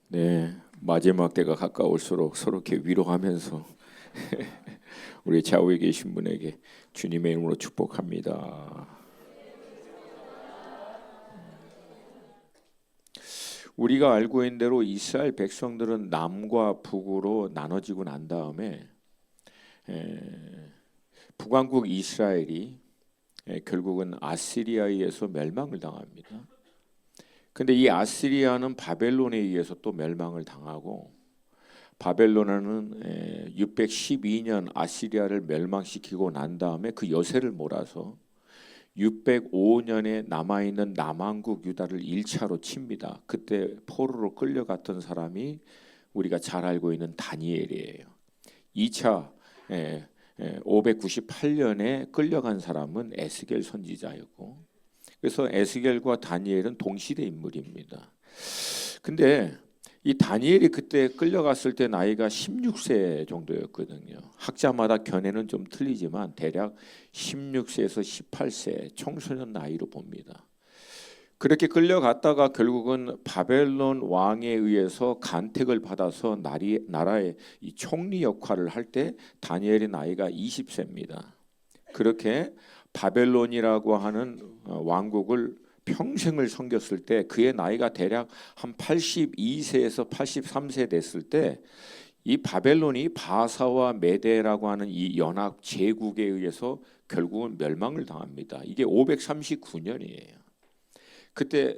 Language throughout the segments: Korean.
네, 마지막 때가 가까울수록 서로 이렇게 위로하면서 우리 좌우에 계신 분에게 주님의 이름으로 축복합니다. 우리가 알고 있는 대로 이스라엘 백성들은 남과 북으로 나눠지고 난 다음에 북왕국 이스라엘이 결국은 아시리아에 의해서 멸망을 당합니다. 근데 이 아시리아는 바벨론에 의해서 또 멸망을 당하고, 바벨론은 612년 아시리아를 멸망시키고 난 다음에 그 여세를 몰아서 605년에 남아있는 남왕국 유다를 1차로 칩니다. 그때 포로로 끌려갔던 사람이 우리가 잘 알고 있는 다니엘이에요. 2차 598년에 끌려간 사람은 에스겔 선지자였고, 그래서 에스겔과 다니엘은 동시대 인물입니다. 근데 이 다니엘이 그때 끌려갔을 때 나이가 16세 정도였거든요. 학자마다 견해는 좀 틀리지만 대략 16세에서 18세 청소년 나이로 봅니다. 그렇게 끌려갔다가 결국은 바벨론 왕에 의해서 간택을 받아서 나라의 이 총리 역할을 할 때 다니엘의 나이가 20세입니다. 그렇게 바벨론이라고 하는 왕국을 평생을 섬겼을 때 그의 나이가 대략 한 82세에서 83세 됐을 때 이 바벨론이 바사와 메데라고 하는 이 연합 제국에 의해서 결국은 멸망을 당합니다. 이게 539년이에요. 그때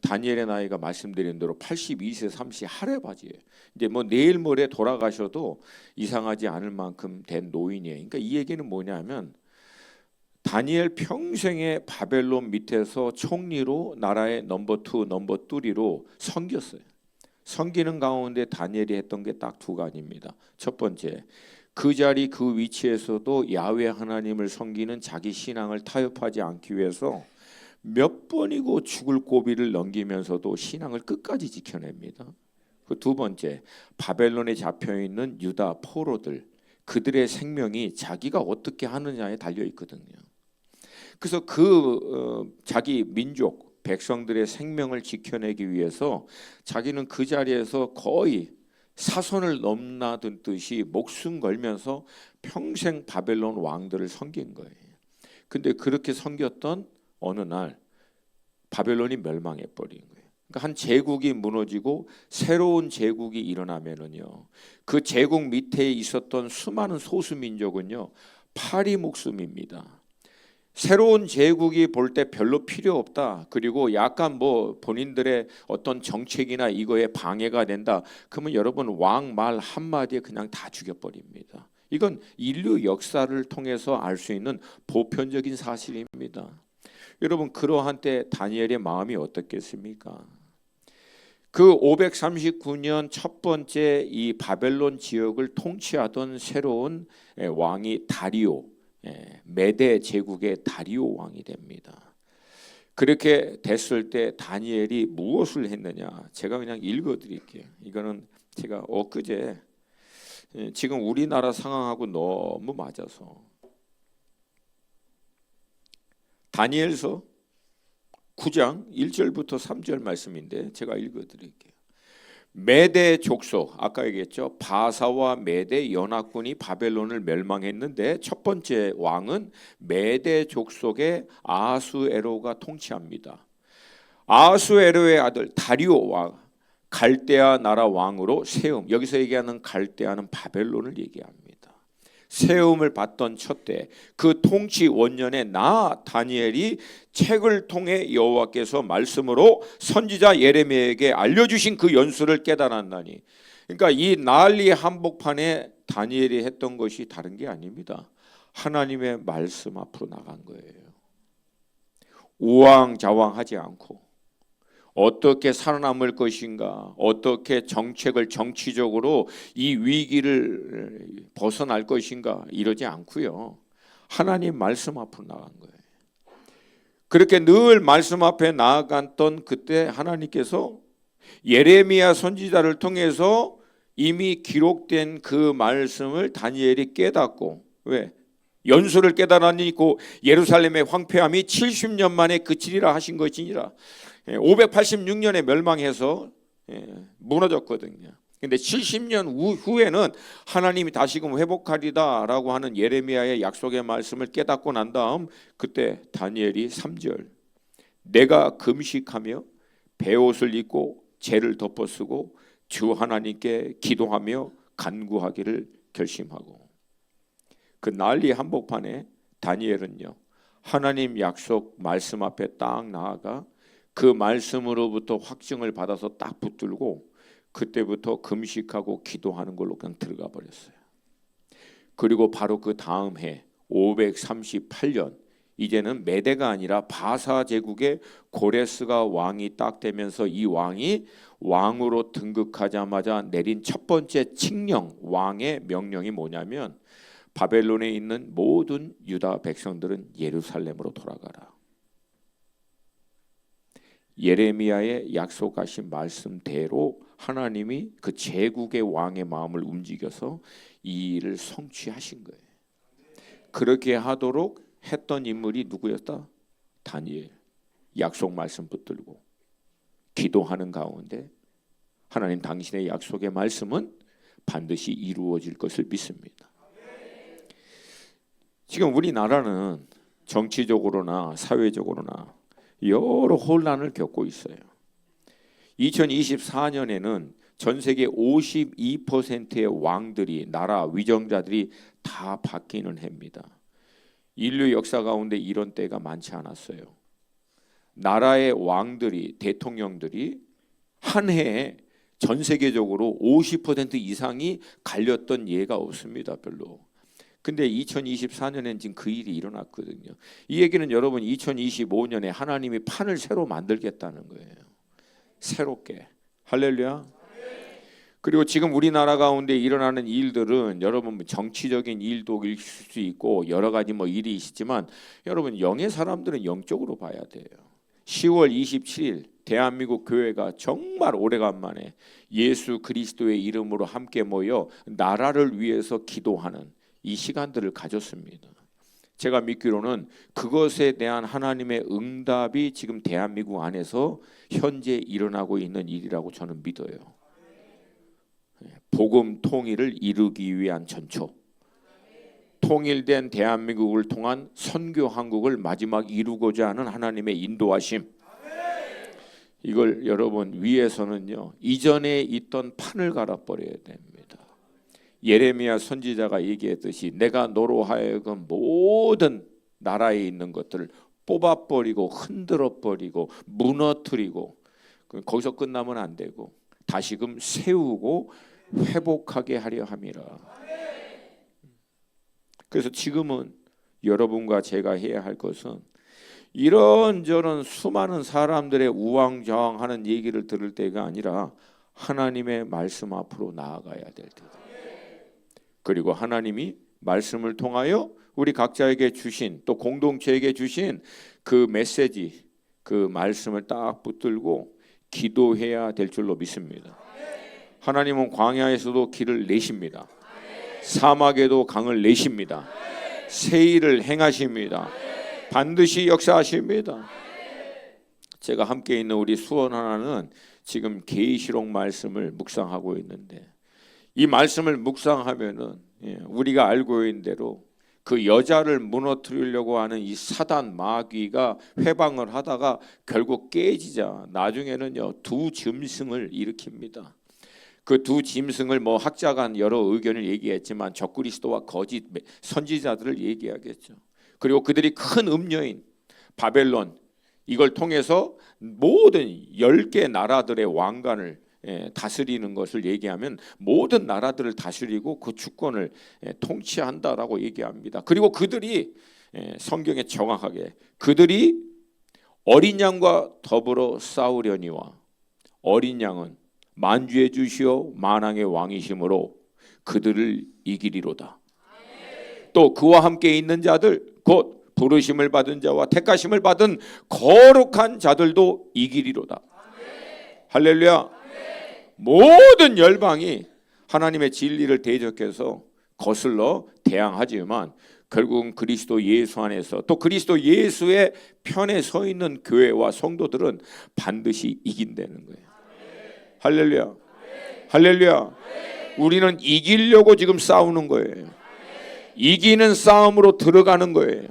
다니엘의 나이가 말씀드린 대로 82세 3시 할애바지예요. 이제 뭐 내일 모레 돌아가셔도 이상하지 않을 만큼 된 노인이에요. 그러니까 이 얘기는 뭐냐면 다니엘 평생에 바벨론 밑에서 총리로 나라의 넘버 2, 넘버 3로 섬겼어요. 섬기는 가운데 다니엘이 했던 게 딱 두 가지입니다. 첫 번째, 그 자리 그 위치에서도 야훼 하나님을 섬기는 자기 신앙을 타협하지 않기 위해서 몇 번이고 죽을 고비를 넘기면서도 신앙을 끝까지 지켜냅니다. 그 두 번째, 바벨론에 잡혀있는 유다 포로들, 그들의 생명이 자기가 어떻게 하느냐에 달려 있거든요. 그래서 자기 민족 백성들의 생명을 지켜내기 위해서 자기는 그 자리에서 거의 사선을 넘나들듯이 목숨 걸면서 평생 바벨론 왕들을 섬긴 거예요. 근데 그렇게 섬겼던 어느 날 바벨론이 멸망해 버린 거예요. 그러니까 한 제국이 무너지고 새로운 제국이 일어나면은요, 그 제국 밑에 있었던 수많은 소수 민족은요 파리 목숨입니다. 새로운 제국이 볼 때 별로 필요 없다, 그리고 약간 뭐 본인들의 어떤 정책이나 이거에 방해가 된다, 그러면 여러분 왕 말 한마디에 그냥 다 죽여버립니다. 이건 인류 역사를 통해서 알 수 있는 보편적인 사실입니다. 여러분, 그러한 때 다니엘의 마음이 어떻겠습니까? 그 539년 첫 번째 이 바벨론 지역을 통치하던 새로운 왕이 다리오, 메데 제국의 다리오 왕이 됩니다. 그렇게 됐을 때 다니엘이 무엇을 했느냐, 제가 그냥 읽어드릴게요. 이거는 제가 엊그제 지금 우리나라 상황하고 너무 맞아서, 다니엘서 9장 1절부터 3절 말씀인데 제가 읽어드릴게요. 메대 족속, 아까 얘기했죠. 바사와 메대 연합군이 바벨론을 멸망했는데 첫 번째 왕은 메대 족속의 아하수에로가 통치합니다. 아하수에로의 아들 다리오 왕, 갈대아 나라 왕으로 세움, 여기서 얘기하는 갈대아는 바벨론을 얘기합니다. 세움을 받던 첫때 그 통치 원년에 나 다니엘이 책을 통해 여호와께서 말씀으로 선지자 예레미야에게 알려주신 그 연수를 깨달았나니, 그러니까 이 난리 한복판에 다니엘이 했던 것이 다른 게 아닙니다. 하나님의 말씀 앞으로 나간 거예요. 우왕좌왕하지 않고 어떻게 살아남을 것인가, 어떻게 정책을 정치적으로 이 위기를 벗어날 것인가, 이러지 않고요, 하나님 말씀 앞으로 나간 거예요. 그렇게 늘 말씀 앞에 나아갔던 그때 하나님께서 예레미야 선지자를 통해서 이미 기록된 그 말씀을 다니엘이 깨닫고, 왜? 연수를 깨달았니 고 예루살렘의 황폐함이 70년 만에 그치리라 하신 것이니라. 586년에 멸망해서 무너졌거든요. 근데 70년 후에는 하나님이 다시금 회복하리다라고 하는 예레미야의 약속의 말씀을 깨닫고 난 다음 그때 다니엘이 3절 내가 금식하며 베옷을 입고 죄를 덮어쓰고 주 하나님께 기도하며 간구하기를 결심하고 그 난리 한복판에 다니엘은요 하나님 약속 말씀 앞에 딱 나아가 그 말씀으로부터 확증을 받아서 딱 붙들고 그때부터 금식하고 기도하는 걸로 그냥 들어가 버렸어요. 그리고 바로 그 다음 해 538년 이제는 메대가 아니라 바사 제국의 고레스가 왕이 딱 되면서 이 왕이 왕으로 등극하자마자 내린 첫 번째 칙령 왕의 명령이 뭐냐면 바벨론에 있는 모든 유다 백성들은 예루살렘으로 돌아가라. 예레미야의 약속하신 말씀대로 하나님이 그 제국의 왕의 마음을 움직여서 이 일을 성취하신 거예요. 그렇게 하도록 했던 인물이 누구였다? 다니엘. 약속 말씀 붙들고 기도하는 가운데 하나님 당신의 약속의 말씀은 반드시 이루어질 것을 믿습니다. 지금 우리나라는 정치적으로나 사회적으로나 여러 혼란을 겪고 있어요. 2024년에는 전 세계 52%의 왕들이 나라 위정자들이 다 바뀌는 해입니다. 인류 역사 가운데 이런 때가 많지 않았어요. 나라의 왕들이 대통령들이 한 해에 전 세계적으로 50% 이상이 갈렸던 예가 없습니다. 별로. 근데 2024년엔 지금 그 일이 일어났거든요. 이 얘기는 여러분 2025년에 하나님이 판을 새로 만들겠다는 거예요. 새롭게. 할렐루야. 그리고 지금 우리나라 가운데 일어나는 일들은 여러분 정치적인 일도 있을 수 있고 여러 가지 일이 있지만 여러분 영의 사람들은 영적으로 봐야 돼요. 10월 27일 대한민국 교회가 정말 오래간만에 예수 그리스도의 이름으로 함께 모여 나라를 위해서 기도하는 이 시간들을 가졌습니다. 제가 믿기로는 그것에 대한 하나님의 응답이 지금 대한민국 안에서 현재 일어나고 있는 일이라고 저는 믿어요. 복음 통일을 이루기 위한 전초, 통일된 대한민국을 통한 선교 한국을 마지막 이루고자 하는 하나님의 인도하심, 이걸 여러분 위에서는요 이전에 있던 판을 갈아버려야 됩니다. 예레미야 선지자가 얘기했듯이 내가 너로 하여금 모든 나라에 있는 것들을 뽑아버리고 흔들어버리고 무너뜨리고 거기서 끝나면 안 되고 다시금 세우고 회복하게 하려 함이라. 그래서 지금은 여러분과 제가 해야 할 것은 이런저런 수많은 사람들의 우왕좌왕하는 얘기를 들을 때가 아니라 하나님의 말씀 앞으로 나아가야 될 때다. 그리고 하나님이 말씀을 통하여 우리 각자에게 주신 또 공동체에게 주신 그 메시지, 그 말씀을 딱 붙들고 기도해야 될 줄로 믿습니다. 하나님은 광야에서도 길을 내십니다. 사막에도 강을 내십니다. 세일을 행하십니다. 반드시 역사하십니다. 제가 함께 있는 우리 수원 하나는 지금 계시록 말씀을 묵상하고 있는데 이 말씀을 묵상하면은 우리가 알고 있는 대로 그 여자를 무너뜨리려고 하는 이 사단 마귀가 회방을 하다가 결국 깨지자 나중에는요 두 짐승을 일으킵니다. 그 두 짐승을 학자간 여러 의견을 얘기했지만 적그리스도와 거짓 선지자들을 얘기하겠죠. 그리고 그들이 큰 음녀인 바벨론 이걸 통해서 모든 10개 나라들의 왕관을 다스리는 것을 얘기하면 모든 나라들을 다스리고 그 주권을 통치한다라고 얘기합니다. 그리고 그들이 성경에 정확하게 그들이 어린 양과 더불어 싸우려니와 어린 양은 만주의 주시오 만왕의 왕이심으로 그들을 이기리로다. 또 그와 함께 있는 자들 곧 부르심을 받은 자와 택하심을 받은 거룩한 자들도 이기리로다. 할렐루야. 모든 열방이 하나님의 진리를 대적해서 거슬러 대항하지만 결국은 그리스도 예수 안에서 또 그리스도 예수의 편에 서 있는 교회와 성도들은 반드시 이긴다는 거예요. 할렐루야. 할렐루야. 우리는 이기려고 지금 싸우는 거예요. 이기는 싸움으로 들어가는 거예요.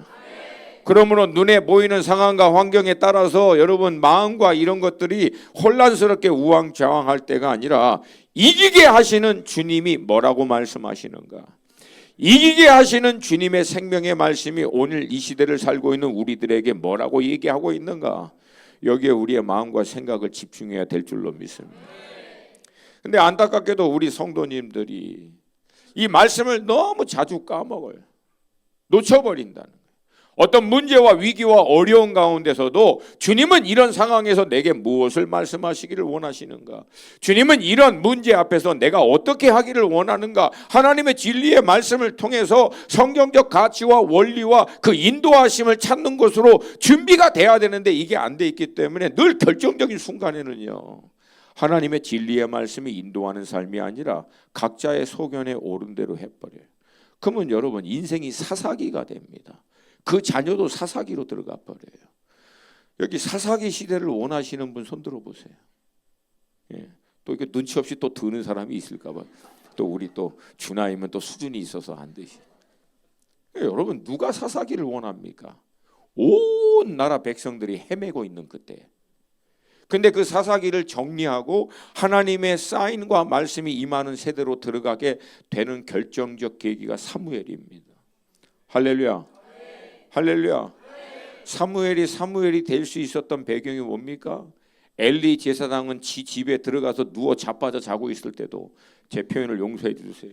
그러므로 눈에 보이는 상황과 환경에 따라서 여러분 마음과 이런 것들이 혼란스럽게 우왕좌왕할 때가 아니라 이기게 하시는 주님이 뭐라고 말씀하시는가? 이기게 하시는 주님의 생명의 말씀이 오늘 이 시대를 살고 있는 우리들에게 뭐라고 얘기하고 있는가? 여기에 우리의 마음과 생각을 집중해야 될 줄로 믿습니다. 근데 안타깝게도 우리 성도님들이 이 말씀을 너무 자주 까먹어요. 놓쳐버린다는 거예요. 어떤 문제와 위기와 어려운 가운데서도 주님은 이런 상황에서 내게 무엇을 말씀하시기를 원하시는가? 주님은 이런 문제 앞에서 내가 어떻게 하기를 원하는가? 하나님의 진리의 말씀을 통해서 성경적 가치와 원리와 그 인도하심을 찾는 것으로 준비가 돼야 되는데 이게 안 돼 있기 때문에 늘 결정적인 순간에는요, 하나님의 진리의 말씀이 인도하는 삶이 아니라 각자의 소견에 오른 대로 해버려요. 그러면 여러분 인생이 사사기가 됩니다. 그 자녀도 사사기로 들어가 버려요. 여기 사사기 시대를 원하시는 분 손 들어보세요. 예. 또 이렇게 눈치 없이 또 드는 사람이 있을까봐 또 우리 또 주나이면 또 수준이 있어서 안 되시. 여러분 누가 사사기를 원합니까? 온 나라 백성들이 헤매고 있는 그때. 근데 그 사사기를 정리하고 하나님의 사인과 말씀이 임하는 세대로 들어가게 되는 결정적 계기가 사무엘입니다. 할렐루야. 할렐루야. 사무엘이 될 수 있었던 배경이 뭡니까? 엘리 제사장은 집에 들어가서 누워 자빠져 자고 있을 때도 제 표현을 용서해 주세요.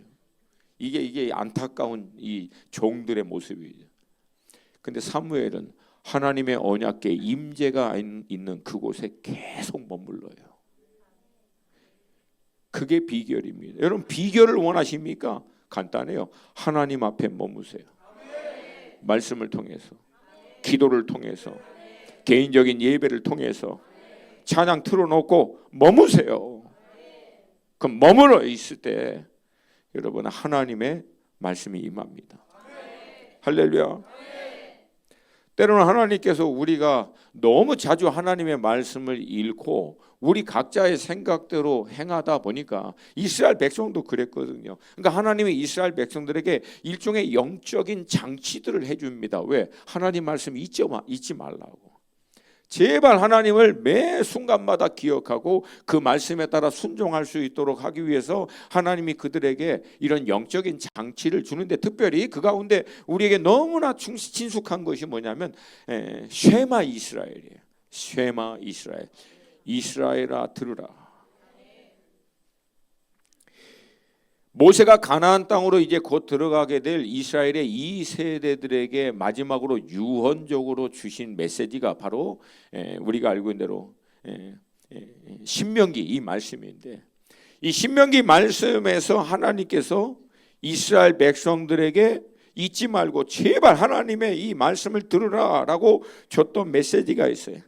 이게 안타까운 이 종들의 모습이죠. 근데 사무엘은 하나님의 언약궤 임재가 있는 그곳에 계속 머물러요. 그게 비결입니다. 여러분 비결을 원하십니까? 간단해요. 하나님 앞에 머무세요. 말씀을 통해서, 기도를 통해서, 개인적인 예배를 통해서 찬양 틀어놓고 머무세요. 그럼 머물러 있을 때 여러분 하나님의 말씀이 임합니다. 할렐루야. 때로는 하나님께서 우리가 너무 자주 하나님의 말씀을 잃고 우리 각자의 생각대로 행하다 보니까 이스라엘 백성도 그랬거든요. 그러니까 하나님이 이스라엘 백성들에게 일종의 영적인 장치들을 해줍니다. 왜? 하나님 말씀 잊지 말라고. 제발 하나님을 매 순간마다 기억하고 그 말씀에 따라 순종할 수 있도록 하기 위해서 하나님이 그들에게 이런 영적인 장치를 주는데 특별히 그 가운데 우리에게 너무나 친숙한 것이 뭐냐면 쉐마 이스라엘이에요. 쉐마 이스라엘. 이스라엘아 들으라. 모세가 가나안 땅으로 이제 곧 들어가게 될 이스라엘의 이 세대들에게 마지막으로 유언적으로 주신 메시지가 바로 우리가 알고 있는 대로 신명기 이 말씀인데, 이 신명기 말씀에서 하나님께서 이스라엘 백성들에게 잊지 말고 제발 하나님의 이 말씀을 들으라라고 줬던 메시지가 있어요.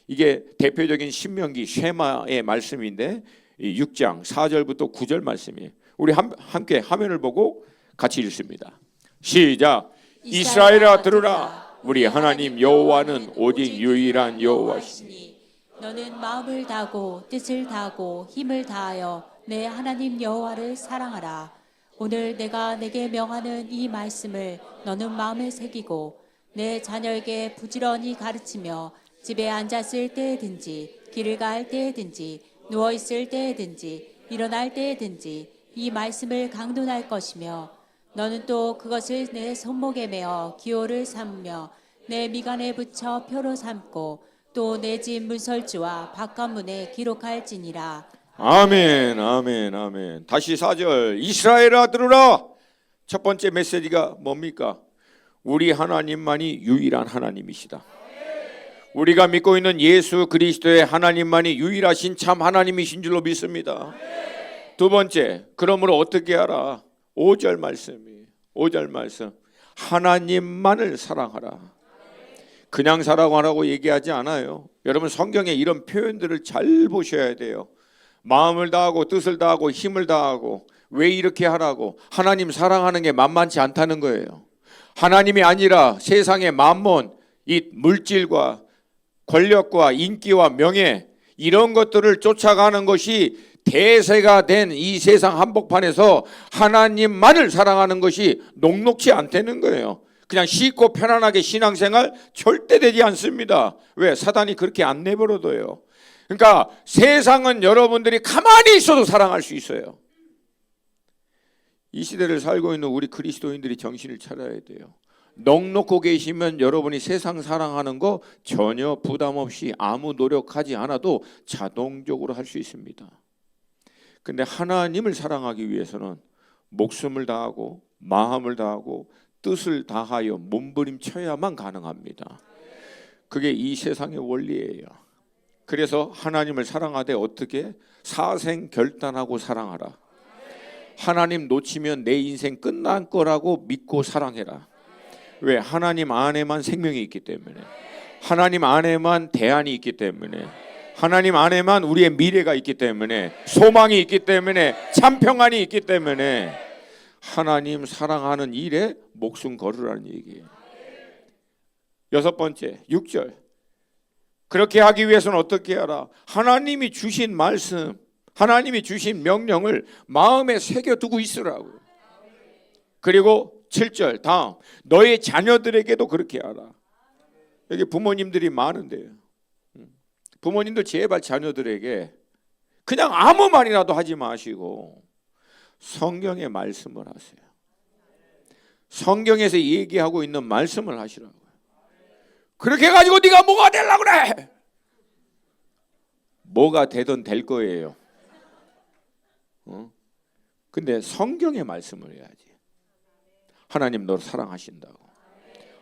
이게 대표적인 신명기 쉐마의 말씀인데 6장 4절부터 9절 말씀이에요. 우리 함께 화면을 보고 같이 읽습니다. 시작. 이스라엘아 들으라. 우리 하나님 여호와는 오직 유일한 여호와시니 너는 마음을 다하고 뜻을 다하고 힘을 다하여 내 하나님 여호와를 사랑하라. 오늘 내가 내게 명하는 이 말씀을 너는 마음에 새기고 내 자녀에게 부지런히 가르치며 집에 앉았을 때든지 길을 갈 때든지 누워 있을 때든지 일어날 때든지 이 말씀을 강론할 것이며 너는 또 그것을 내 손목에 메어 기호를 삼으며 내 미간에 붙여 표로 삼고 또 내 집 문설주와 바깥문에 기록할지니라. 아멘, 아멘, 아멘. 다시 4절. 이스라엘아 들으라. 첫 번째 메시지가 뭡니까? 우리 하나님만이 유일한 하나님이시다. 우리가 믿고 있는 예수 그리스도의 하나님만이 유일하신 참 하나님이신 줄로 믿습니다. 두 번째, 그러므로 어떻게 하라? 5절 말씀이에요. 5절 말씀. 하나님만을 사랑하라. 그냥 사랑하라고 얘기하지 않아요. 여러분 성경에 이런 표현들을 잘 보셔야 돼요. 마음을 다하고 뜻을 다하고 힘을 다하고. 왜 이렇게 하라고? 하나님 사랑하는 게 만만치 않다는 거예요. 하나님이 아니라 세상의 만몬, 이 물질과 권력과 인기와 명예 이런 것들을 쫓아가는 것이 대세가 된 이 세상 한복판에서 하나님만을 사랑하는 것이 녹록지 않다는 거예요. 그냥 쉽고 편안하게 신앙생활 절대 되지 않습니다. 왜? 사단이 그렇게 안 내버려둬요. 그러니까 세상은 여러분들이 가만히 있어도 사랑할 수 있어요. 이 시대를 살고 있는 우리 그리스도인들이 정신을 차려야 돼요. 넉넉고 계시면 여러분이 세상 사랑하는 거 전혀 부담 없이 아무 노력하지 않아도 자동적으로 할 수 있습니다. 근데 하나님을 사랑하기 위해서는 목숨을 다하고 마음을 다하고 뜻을 다하여 몸부림쳐야만 가능합니다. 그게 이 세상의 원리예요. 그래서 하나님을 사랑하되 어떻게? 사생결단하고 사랑하라. 하나님 놓치면 내 인생 끝난 거라고 믿고 사랑해라. 왜? 하나님 안에만 생명이 있기 때문에, 하나님 안에만 대안이 있기 때문에, 하나님 안에만 우리의 미래가 있기 때문에, 소망이 있기 때문에, 참 평안이 있기 때문에 하나님 사랑하는 일에 목숨 걸으라는 얘기예요. 6번째 6절, 그렇게 하기 위해서는 어떻게 하라? 하나님이 주신 말씀, 하나님이 주신 명령을 마음에 새겨두고 있으라고요. 그리고 7절 다음, 너의 자녀들에게도 그렇게 하라. 여기 부모님들이 많은데요. 부모님들 제발 자녀들에게 그냥 아무 말이라도 하지 마시고 성경의 말씀을 하세요. 성경에서 얘기하고 있는 말씀을 하시라고요. 그렇게 해가지고 네가 뭐가 되려고 그래? 뭐가 되든 될 거예요. 근데 성경의 말씀을 해야지. 하나님 너를 사랑하신다고,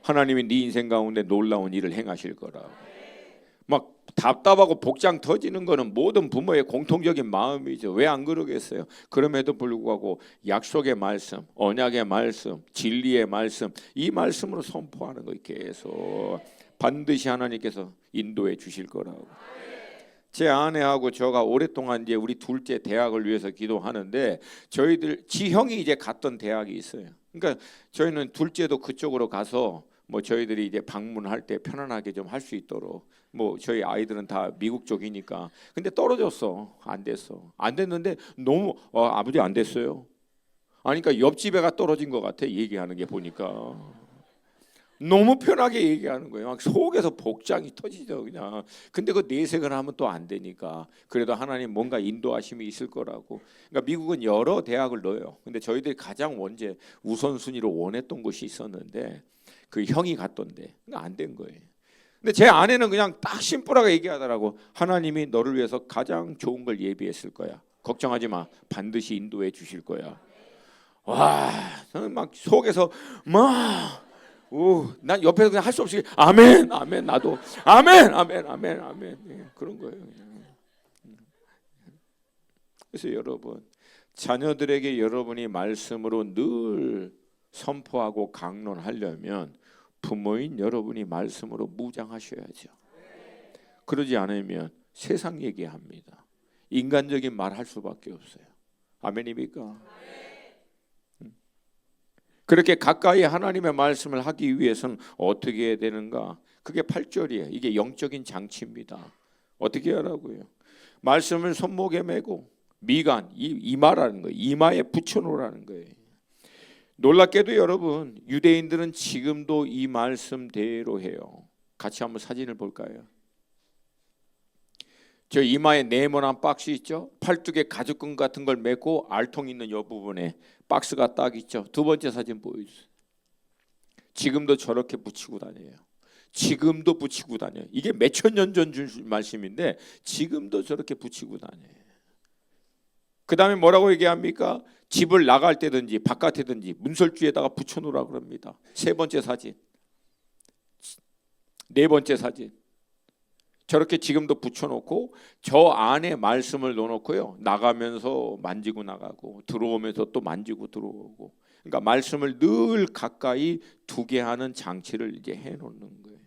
하나님이 네 인생 가운데 놀라운 일을 행하실 거라고. 막 답답하고 복장 터지는 거는 모든 부모의 공통적인 마음이죠. 왜 안 그러겠어요? 그럼에도 불구하고 약속의 말씀, 언약의 말씀, 진리의 말씀, 이 말씀으로 선포하는 거 계속 반드시 하나님께서 인도해 주실 거라고. 제 아내하고 저가 오랫동안 이제 우리 둘째 대학을 위해서 기도하는데, 저희들 지형이 이제 갔던 대학이 있어요. 그러니까 저희는 둘째도 그쪽으로 가서 뭐 저희들이 이제 방문할 때 편안하게 좀 할 수 있도록, 뭐 저희 아이들은 다 미국 쪽이니까. 근데 떨어졌어. 안 됐어. 안 됐는데 너무 아버지 안 됐어요. 아니, 그러니까 옆집애가 떨어진 것 같아. 얘기하는 게 보니까 너무 편하게 얘기하는 거예요. 막 속에서 복장이 터지죠 그냥. 근데 그 내색을 하면 또 안 되니까 그래도 하나님 뭔가 인도하심이 있을 거라고. 그러니까 미국은 여러 대학을 넣어요. 근데 저희들이 가장 먼저 우선순위로 원했던 곳이 있었는데 그 형이 갔던데 안 된 거예요. 근데 제 아내는 그냥 딱 심플하게 얘기하더라고. 하나님이 너를 위해서 가장 좋은 걸 예비했을 거야. 걱정하지 마. 반드시 인도해 주실 거야. 와, 저는 막 속에서 난 옆에서 그냥 할 수 없이 아멘, 아멘, 나도 아멘, 아멘, 아멘, 아멘. 예, 그런 거예요. 그래서 여러분, 자녀들에게 여러분이 말씀으로 늘 선포하고 강론하려면 부모인 여러분이 말씀으로 무장하셔야죠. 그러지 않으면 세상 얘기합니다. 인간적인 말 할 수밖에 없어요. 아멘입니까? 그렇게 가까이 하나님의 말씀을 하기 위해서는 어떻게 해야 되는가? 그게 8절이에요. 이게 영적인 장치입니다. 어떻게 하라고요? 말씀을 손목에 메고 미간, 이마라는 거예요. 이마에 붙여놓으라는 거예요. 놀랍게도 여러분, 유대인들은 지금도 이 말씀대로 해요. 같이 한번 사진을 볼까요? 저 이마에 네모난 박스 있죠? 팔뚝에 가죽끈 같은 걸 메고 알통 있는 이 부분에 박스가 딱 있죠. 두 번째 사진 보여주세요. 지금도 저렇게 붙이고 다녀요. 지금도 붙이고 다녀요. 이게 몇천 년 전 준 말씀인데 지금도 저렇게 붙이고 다녀요. 그 다음에 뭐라고 얘기합니까? 집을 나갈 때든지 바깥에든지 문설주에다가 붙여놓으라 그럽니다. 세 번째 사진, 네 번째 사진. 저렇게 지금도 붙여놓고 저 안에 말씀을 넣어놓고요. 나가면서 만지고 나가고 들어오면서 또 만지고 들어오고. 그러니까 말씀을 늘 가까이 두게 하는 장치를 이제 해놓는 거예요.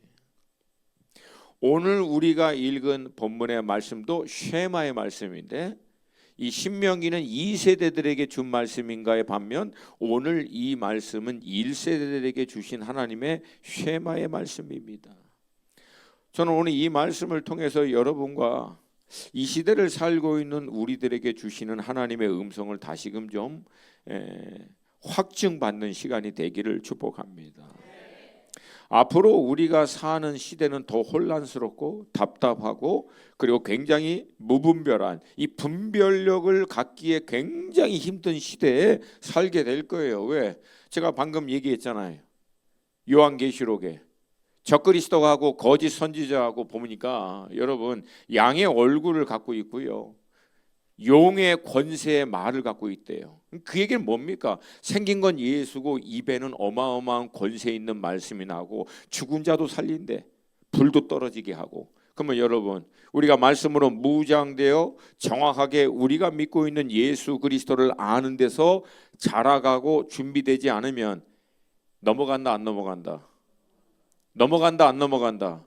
오늘 우리가 읽은 본문의 말씀도 쉐마의 말씀인데 이 신명기는 2세대들에게 준 말씀인가에 반면 오늘 이 말씀은 1세대들에게 주신 하나님의 쉐마의 말씀입니다. 저는 오늘 이 말씀을 통해서 여러분과 이 시대를 살고 있는 우리들에게 주시는 하나님의 음성을 다시금 좀 확증받는 시간이 되기를 축복합니다. 앞으로 우리가 사는 시대는 더 혼란스럽고 답답하고 그리고 굉장히 무분별한 이 분별력을 갖기에 굉장히 힘든 시대에 살게 될 거예요. 왜? 제가 방금 얘기했잖아요. 요한계시록에 적그리스도하고 거짓 선지자하고 보니까 여러분 양의 얼굴을 갖고 있고요. 용의 권세의 말을 갖고 있대요. 그 얘기는 뭡니까? 생긴 건 예수고 입에는 어마어마한 권세 있는 말씀이 나고 죽은 자도 살린대. 불도 떨어지게 하고. 그러면 여러분 우리가 말씀으로 무장되어 정확하게 우리가 믿고 있는 예수 그리스도를 아는 데서 자라가고 준비되지 않으면 넘어간다 안 넘어간다? 넘어간다 안 넘어간다?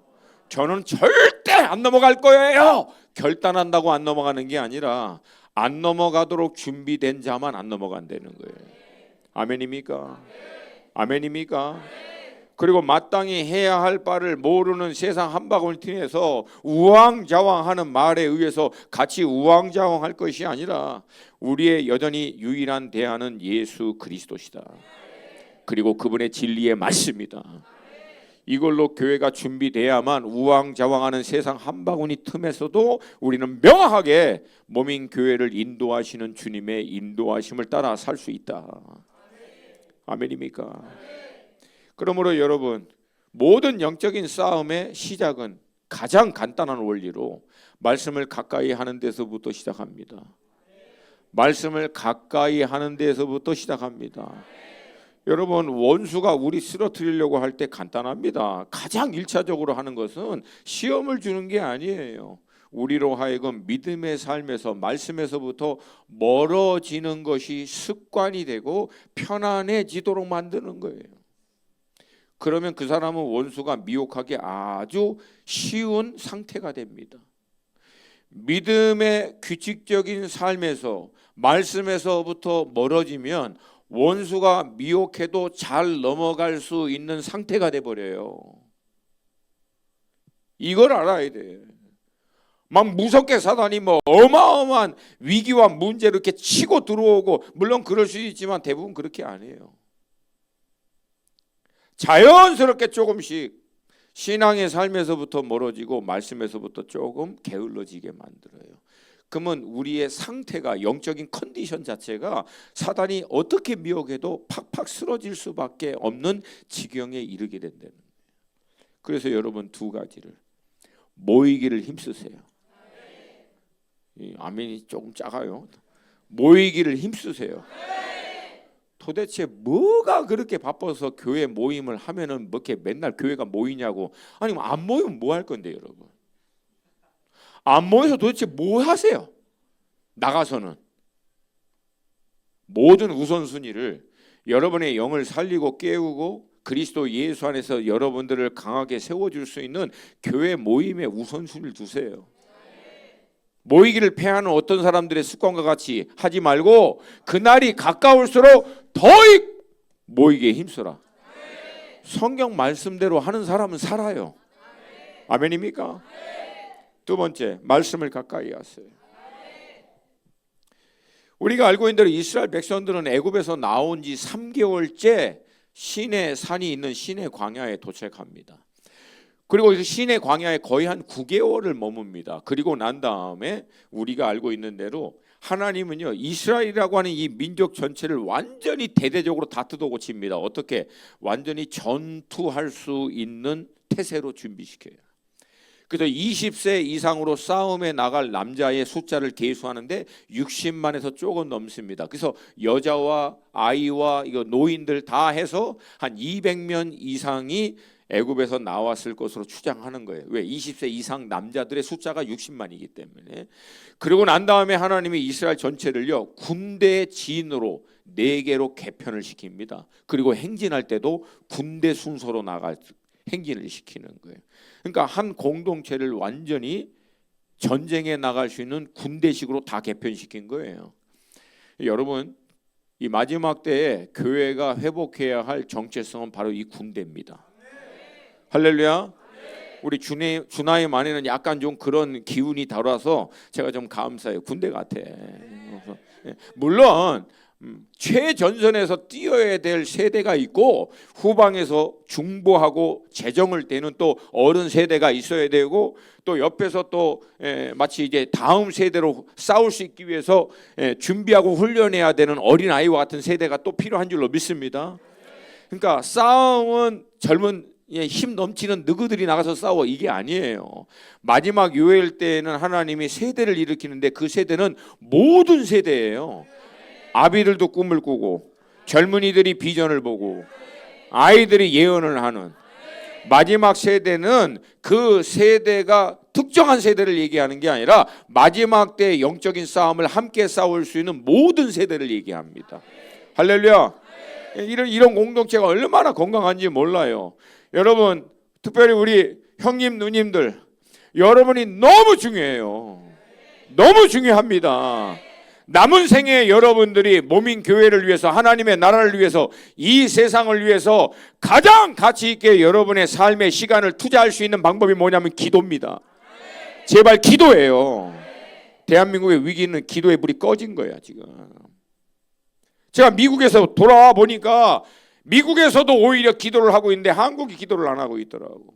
저는 절대 안 넘어갈 거예요. 결단한다고 안 넘어가는 게 아니라 안 넘어가도록 준비된 자만 안 넘어간다는 거예요. 아멘입니까? 아멘입니까? 그리고 마땅히 해야 할 바를 모르는 세상 한바구니 틈에서 우왕좌왕하는 말에 의해서 같이 우왕좌왕할 것이 아니라 우리의 여전히 유일한 대안은 예수 그리스도시다. 그리고 그분의 진리의 말씀이다. 이걸로 교회가 준비돼야만 우왕좌왕하는 세상 한바구니 틈에서도 우리는 명확하게 몸인 교회를 인도하시는 주님의 인도하심을 따라 살 수 있다. 아멘입니까? 그러므로 여러분 모든 영적인 싸움의 시작은 가장 간단한 원리로 말씀을 가까이 하는 데서부터 시작합니다. 말씀을 가까이 하는 데서부터 시작합니다. 여러분 원수가 우리 쓰러뜨리려고 할 때 간단합니다. 가장 1차적으로 하는 것은 시험을 주는 게 아니에요. 우리로 하여금 믿음의 삶에서 말씀에서부터 멀어지는 것이 습관이 되고 편안해지도록 만드는 거예요. 그러면 그 사람은 원수가 미혹하기 아주 쉬운 상태가 됩니다. 믿음의 규칙적인 삶에서 말씀에서부터 멀어지면 원수가 미혹해도 잘 넘어갈 수 있는 상태가 돼버려요. 이걸 알아야 돼. 막 무섭게 사단이 뭐 어마어마한 위기와 문제를 이렇게 치고 들어오고 물론 그럴 수 있지만 대부분 그렇게 안 해요. 자연스럽게 조금씩 신앙의 삶에서부터 멀어지고 말씀에서부터 조금 게을러지게 만들어요. 그러면 우리의 상태가 영적인 컨디션 자체가 사단이 어떻게 미혹해도 팍팍 쓰러질 수밖에 없는 지경에 이르게 된다는 거예요. 그래서 여러분 두 가지를 모이기를 힘쓰세요. 이 아멘이 조금 작아요. 모이기를 힘쓰세요. 도대체 뭐가 그렇게 바빠서 교회 모임을 하면은 뭐 이렇게 맨날 교회가 모이냐고. 아니 안 모이면 뭐 할 건데 여러분. 안 모여서 도대체 뭐 하세요? 나가서는 모든 우선순위를 여러분의 영을 살리고 깨우고 그리스도 예수 안에서 여러분들을 강하게 세워줄 수 있는 교회 모임에 우선순위를 두세요. 모이기를 패하는 어떤 사람들의 습관과 같이 하지 말고 그날이 가까울수록 더욱 모이기에 힘써라. 성경 말씀대로 하는 사람은 살아요. 아멘입니까? 두 번째, 말씀을 가까이 하세요. 우리가 알고 있는 대로 이스라엘 백성들은 애굽에서 나온 지 3개월째 시내 산이 있는 시내 광야에 도착합니다. 그리고 시내 광야에 거의 한 9개월을 머뭅니다. 그리고 난 다음에 우리가 알고 있는 대로 하나님은요 이스라엘이라고 하는 이 민족 전체를 완전히 대대적으로 다 뜯어고칩니다. 어떻게? 완전히 전투할 수 있는 태세로 준비시켜요. 그래서 20세 이상으로 싸움에 나갈 남자의 숫자를 계수하는데 60만에서 조금 넘습니다. 그래서 여자와 아이와 이거 노인들 다 해서 한 200명 이상이 애굽에서 나왔을 것으로 추정하는 거예요. 왜? 20세 이상 남자들의 숫자가 60만이기 때문에. 그리고 난 다음에 하나님이 이스라엘 전체를요 군대 진으로 4개로 개편을 시킵니다. 그리고 행진할 때도 군대 순서로 나갈 행진을 시키는 거예요. 그러니까 한 공동체를 완전히 전쟁에 나갈 수 있는 군대식으로 다 개편시킨 거예요. 여러분 이 마지막 때에 교회가 회복해야 할 정체성은 바로 이 군대입니다. 할렐루야. 우리 주나임 안에는 약간 좀 그런 기운이 달아서 제가 좀 감사해요. 군대 같아. 물론 최전선에서 뛰어야 될 세대가 있고 후방에서 중보하고 재정을 대는 또 어른 세대가 있어야 되고 또 옆에서 또 마치 이제 다음 세대로 싸울 수 있기 위해서 준비하고 훈련해야 되는 어린아이와 같은 세대가 또 필요한 줄로 믿습니다. 그러니까 싸움은 젊은 힘 넘치는 너희들이 나가서 싸워 이게 아니에요. 마지막 요엘 때는 하나님이 세대를 일으키는데 그 세대는 모든 세대예요. 아비들도 꿈을 꾸고 젊은이들이 비전을 보고 아이들이 예언을 하는 마지막 세대는 그 세대가 특정한 세대를 얘기하는 게 아니라 마지막 때 영적인 싸움을 함께 싸울 수 있는 모든 세대를 얘기합니다. 할렐루야. 이런 공동체가 얼마나 건강한지 몰라요. 여러분, 특별히 우리 형님 누님들, 여러분이 너무 중요해요. 너무 중요합니다. 남은 생에 여러분들이 몸인 교회를 위해서, 하나님의 나라를 위해서, 이 세상을 위해서 가장 가치 있게 여러분의 삶의 시간을 투자할 수 있는 방법이 뭐냐면 기도입니다. 제발 기도해요. 대한민국의 위기는 기도의 불이 꺼진 거야 지금. 제가 미국에서 돌아와 보니까 미국에서도 오히려 기도를 하고 있는데 한국이 기도를 안 하고 있더라고.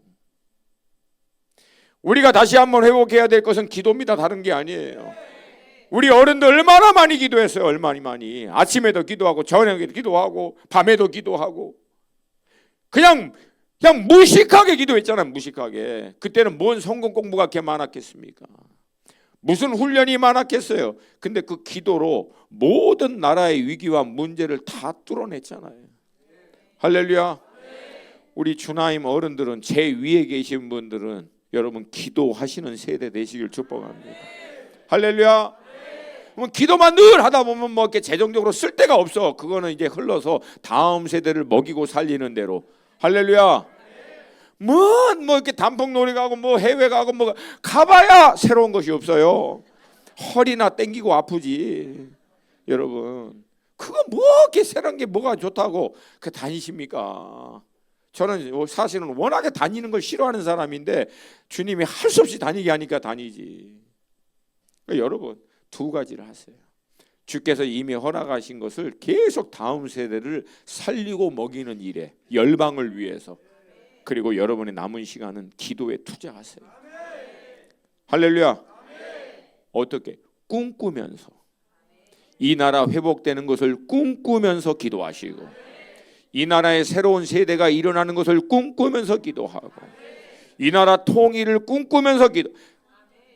우리가 다시 한번 회복해야 될 것은 기도입니다. 다른 게 아니에요. 우리 어른들 얼마나 많이 기도했어요. 얼마나 많이. 아침에도 기도하고 저녁에도 기도하고 밤에도 기도하고 그냥 무식하게 기도했잖아요. 무식하게. 그때는 뭔 성공 공부가 그렇게 많았겠습니까? 무슨 훈련이 많았겠어요. 근데 그 기도로 모든 나라의 위기와 문제를 다 뚫어냈잖아요. 할렐루야. 우리 주나임 어른들은 제 위에 계신 분들은 여러분 기도하시는 세대 되시길 축복합니다. 할렐루야. 기도만 늘 하다 보면 뭐 이렇게 재정적으로 쓸 데가 없어. 그거는 이제 흘러서 다음 세대를 먹이고 살리는 대로. 할렐루야. 뭐 이렇게 단풍놀이 가고 뭐 해외 가고 뭐 가봐야 새로운 것이 없어요. 허리나 땡기고 아프지. 여러분 그거 뭐 이렇게 새로운 게 뭐가 좋다고 그 다니십니까? 저는 사실은 워낙에 다니는 걸 싫어하는 사람인데 주님이 할 수 없이 다니게 하니까 다니지. 그러니까 여러분 두 가지를 하세요. 주께서 이미 허락하신 것을 계속 다음 세대를 살리고 먹이는 일에 열방을 위해서 그리고 여러분의 남은 시간은 기도에 투자하세요. 할렐루야. 어떻게? 꿈꾸면서 이 나라 회복되는 것을 꿈꾸면서 기도하시고 이 나라의 새로운 세대가 일어나는 것을 꿈꾸면서 기도하고 이 나라 통일을 꿈꾸면서 기도.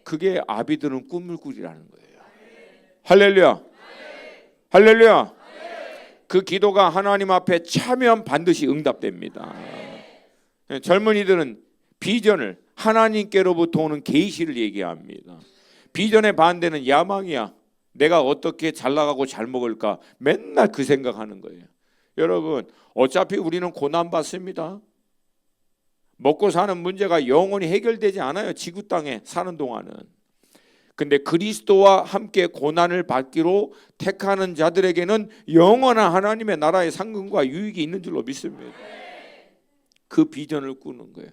그게 아비들은 꿈을 꾸리라는 거예요. 할렐루야. 할렐루야. 그 기도가 하나님 앞에 차면 반드시 응답됩니다. 젊은이들은 비전을 하나님께로부터 오는 계시를 얘기합니다. 비전의 반대는 야망이야. 내가 어떻게 잘 나가고 잘 먹을까 맨날 그 생각하는 거예요. 여러분 어차피 우리는 고난 받습니다. 먹고 사는 문제가 영원히 해결되지 않아요. 지구 땅에 사는 동안은. 근데 그리스도와 함께 고난을 받기로 택하는 자들에게는 영원한 하나님의 나라의 상급과 유익이 있는 줄로 믿습니다. 그 비전을 꾸는 거예요.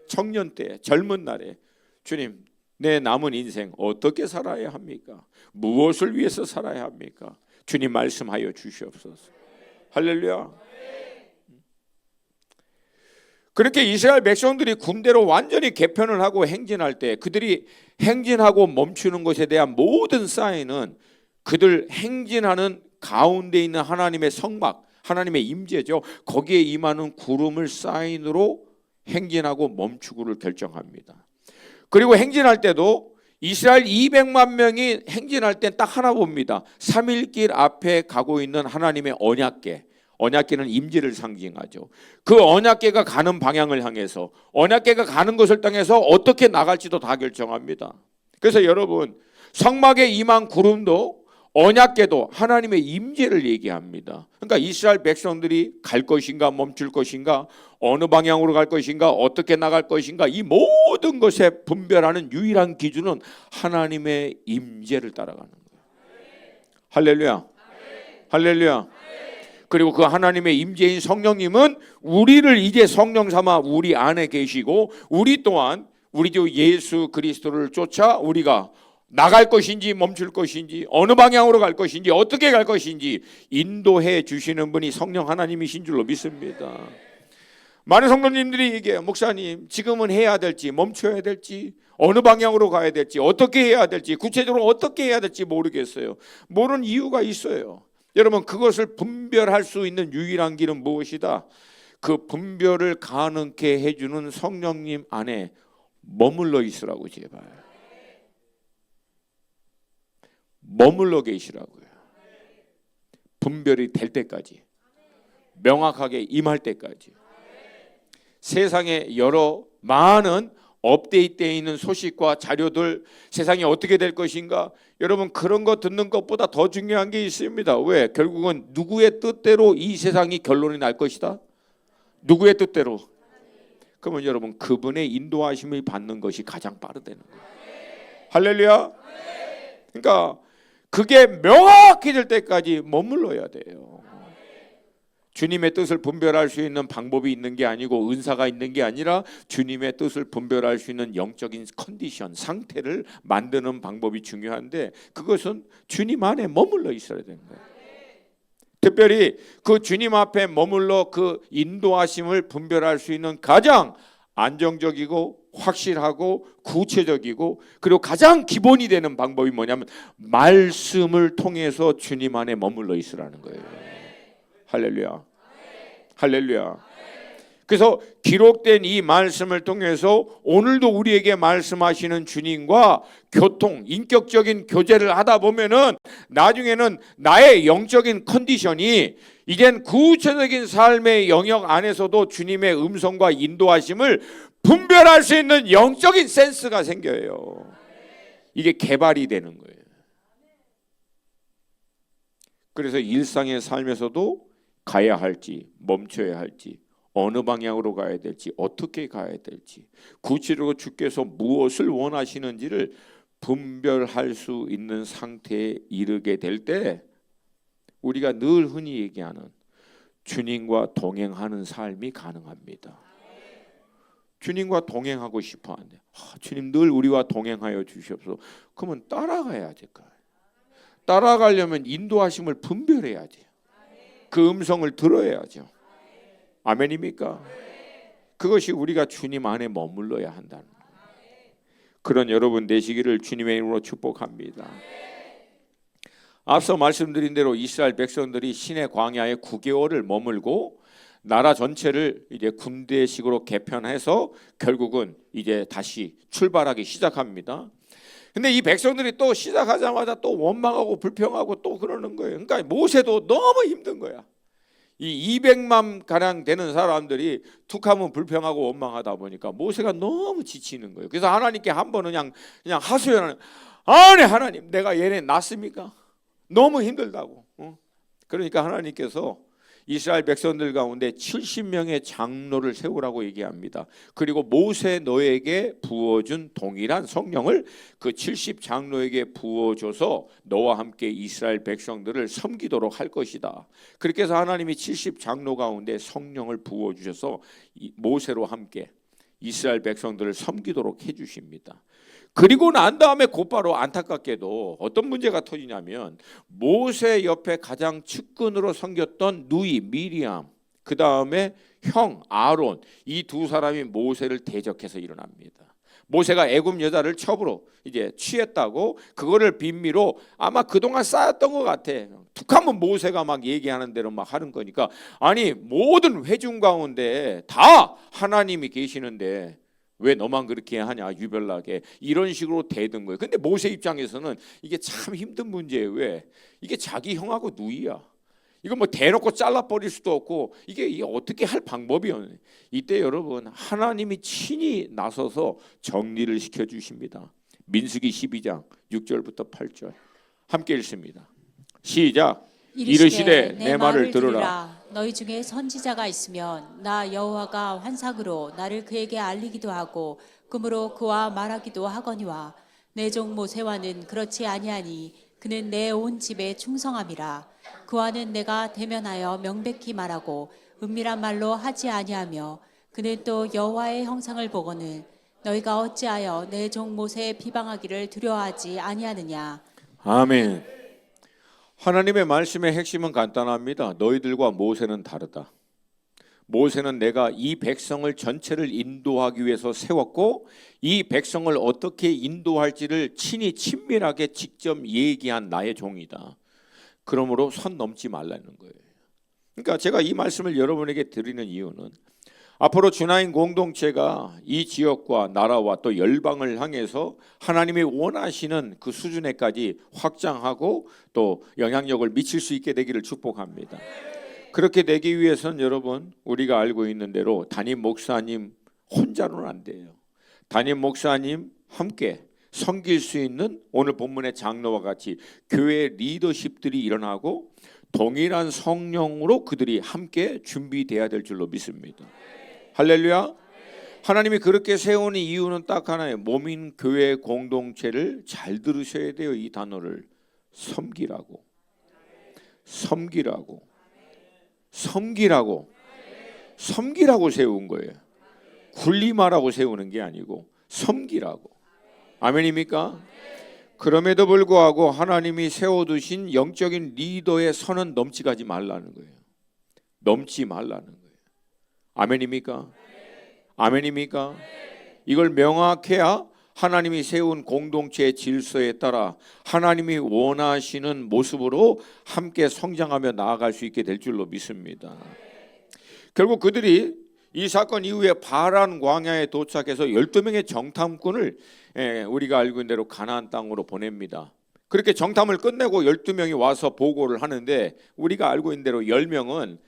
청년 때 젊은 날에 주님 내 남은 인생 어떻게 살아야 합니까? 무엇을 위해서 살아야 합니까? 주님 말씀하여 주시옵소서. 할렐루야. 그렇게 이스라엘 백성들이 군대로 완전히 개편을 하고 행진할 때 그들이 행진하고 멈추는 것에 대한 모든 사인은 그들 행진하는 가운데 있는 하나님의 성막, 하나님의 임재죠. 거기에 임하는 구름을 사인으로 행진하고 멈추고를 결정합니다. 그리고 행진할 때도 이스라엘 200만 명이 행진할 때 딱 하나 봅니다. 3일길 앞에 가고 있는 하나님의 언약궤. 언약궤는 임재를 상징하죠. 그 언약궤가 가는 방향을 향해서 언약궤가 가는 것을 향해서 어떻게 나갈지도 다 결정합니다. 그래서 여러분 성막에 임한 구름도 언약궤도 하나님의 임재를 얘기합니다. 그러니까 이스라엘 백성들이 갈 것인가 멈출 것인가 어느 방향으로 갈 것인가 어떻게 나갈 것인가 이 모든 것에 분별하는 유일한 기준은 하나님의 임재를 따라가는 거예요. 할렐루야. 할렐루야. 그리고 그 하나님의 임재인 성령님은 우리를 이제 성령 삼아 우리 안에 계시고, 우리 또한 우리 주 예수 그리스도를 쫓아 우리가 나갈 것인지 멈출 것인지 어느 방향으로 갈 것인지 어떻게 갈 것인지 인도해 주시는 분이 성령 하나님이신 줄로 믿습니다. 많은 성도님들이 얘기해요. 목사님, 지금은 해야 될지 멈춰야 될지 어느 방향으로 가야 될지 어떻게 해야 될지 구체적으로 어떻게 해야 될지 모르겠어요. 모르는 이유가 있어요. 여러분, 그것을 분별할 수 있는 유일한 길은 무엇이다? 그 분별을 가능케 해주는 성령님 안에 머물러 있으라고. 제발 머물러 계시라고요. 분별이 될 때까지, 명확하게 임할 때까지. 세상에 여러 많은 업데이트되어 있는 소식과 자료들, 세상이 어떻게 될 것인가, 여러분 그런 거 듣는 것보다 더 중요한 게 있습니다. 왜? 결국은 누구의 뜻대로 이 세상이 결론이 날 것이다. 누구의 뜻대로? 그러면 여러분 그분의 인도하심을 받는 것이 가장 빠르다는 거예요. 할렐루야. 그러니까 그게 명확해질 때까지 머물러야 돼요. 주님의 뜻을 분별할 수 있는 방법이 있는 게 아니고 은사가 있는 게 아니라 주님의 뜻을 분별할 수 있는 영적인 컨디션, 상태를 만드는 방법이 중요한데, 그것은 주님 안에 머물러 있어야 되는 거예요. 특별히 그 주님 앞에 머물러 그 인도하심을 분별할 수 있는 가장 안정적이고 확실하고 구체적이고 그리고 가장 기본이 되는 방법이 뭐냐면 말씀을 통해서 주님 안에 머물러 있으라는 거예요. 할렐루야. 할렐루야. 그래서 기록된 이 말씀을 통해서 오늘도 우리에게 말씀하시는 주님과 교통, 인격적인 교제를 하다 보면은 나중에는 나의 영적인 컨디션이 이젠 구체적인 삶의 영역 안에서도 주님의 음성과 인도하심을 분별할 수 있는 영적인 센스가 생겨요. 이게 개발이 되는 거예요. 그래서 일상의 삶에서도 가야 할지 멈춰야 할지 어느 방향으로 가야 될지 어떻게 가야 될지 구체적으로 주께서 무엇을 원하시는지를 분별할 수 있는 상태에 이르게 될 때 우리가 늘 흔히 얘기하는 주님과 동행하는 삶이 가능합니다. 주님과 동행하고 싶어 하는데 주님 늘 우리와 동행하여 주시옵소서. 그러면 따라가야 될 거예요. 따라가려면 인도하심을 분별해야지. 그 음성을 들어야죠. 아멘입니까? 그것이 우리가 주님 안에 머물러야 한다는 거예요. 그런 여러분 되시기를 주님의 이름으로 축복합니다. 앞서 말씀드린 대로 이스라엘 백성들이 시내 광야에 9개월을 머물고 나라 전체를 이제 군대식으로 개편해서 결국은 이제 다시 출발하기 시작합니다. 근데 이 백성들이 또 시작하자마자 또 원망하고 불평하고 또 그러는 거예요. 그러니까 모세도 너무 힘든 거야. 이 200만 가량 되는 사람들이 툭하면 불평하고 원망하다 보니까 모세가 너무 지치는 거예요. 그래서 하나님께 한 번은 그냥 하소연하는, 아니 하나님 내가 얘네 낳습니까? 너무 힘들다고. 그러니까 하나님께서 이스라엘 백성들 가운데 70명의 장로를 세우라고 얘기합니다. 그리고 모세 너에게 부어준 동일한 성령을 그 70 장로에게 부어줘서 너와 함께 이스라엘 백성들을 섬기도록 할 것이다. 그렇게 해서 하나님이 70 장로 가운데 성령을 부어주셔서 모세로 함께 이스라엘 백성들을 섬기도록 해주십니다. 그리고 난 다음에 곧바로 안타깝게도 어떤 문제가 터지냐면 모세 옆에 가장 측근으로 섬겼던 누이 미리암, 그 다음에 형 아론, 이 두 사람이 모세를 대적해서 일어납니다. 모세가 애굽 여자를 첩으로 이제 취했다고 그거를 빌미로 아마 그동안 쌓였던 것 같아. 툭하면 모세가 막 얘기하는 대로 막 하는 거니까, 아니 모든 회중 가운데 다 하나님이 계시는데 왜 너만 그렇게 하냐, 유별나게 이런 식으로 대든 거예요. 근데 모세 입장에서는 이게 참 힘든 문제예요. 왜? 이게 자기 형하고 누이야. 이거 뭐 대놓고 잘라버릴 수도 없고 이게 어떻게 할 방법이 없네. 이때 여러분 하나님이 친히 나서서 정리를 시켜주십니다. 민수기 12장 6절부터 8절 함께 읽습니다. 시작. 이르시되 내 말을 들으라. 너희 중에 선지자가 있으면 나 여호와가 환상으로 나를 그에게 알리기도 하고 꿈으로 그와 말하기도 하거니와 내 종 모세와는 그렇지 아니하니 그는 내 온 집에 충성함이라. 그와는 내가 대면하여 명백히 말하고 은밀한 말로 하지 아니하며 그는 또 여호와의 형상을 보고는 너희가 어찌하여 내 종 모세의 비방하기를 두려워하지 아니하느냐. 아멘. 하나님의 말씀의 핵심은 간단합니다. 너희들과 모세는 다르다. 모세는 내가 이 백성을 전체를 인도하기 위해서 세웠고 이 백성을 어떻게 인도할지를 친히 친밀하게 직접 얘기한 나의 종이다. 그러므로 선 넘지 말라는 거예요. 그러니까 제가 이 말씀을 여러분에게 드리는 이유는 앞으로 주나인 공동체가 이 지역과 나라와 또 열방을 향해서 하나님이 원하시는 그 수준에까지 확장하고 또 영향력을 미칠 수 있게 되기를 축복합니다. 그렇게 되기 위해서는 여러분 우리가 알고 있는 대로 담임 목사님 혼자로는 안 돼요. 담임 목사님 함께 섬길 수 있는 오늘 본문의 장로와 같이 교회 리더십들이 일어나고 동일한 성령으로 그들이 함께 준비돼야 될 줄로 믿습니다. 할렐루야. 하나님이 그렇게 세우는 이유는 딱 하나예요. 몸인 교회 공동체를 잘 들으셔야 돼요. 이 단어를 섬기라고. 섬기라고. 섬기라고. 섬기라고 세운 거예요. 군림하라고 세우는 게 아니고 섬기라고. 아멘입니까? 그럼에도 불구하고 하나님이 세워두신 영적인 리더의 선은 넘치가지 말라는 거예요. 넘지 말라는 거예요. 아멘입니까? 아멘입니까? 이걸 명확해야 하나님이 세운 공동체의 질서에 따라 하나님이 원하시는 모습으로 함께 성장하며 나아갈 수 있게 될 줄로 믿습니다. 결국 그들이 이 사건 이후에 바란 광야에 도착해서 12명의 정탐꾼을 우리가 알고 있는 대로 가나안 땅으로 보냅니다. 그렇게 정탐을 끝내고 12명이 와서 보고를 하는데 우리가 알고 있는 대로 10명은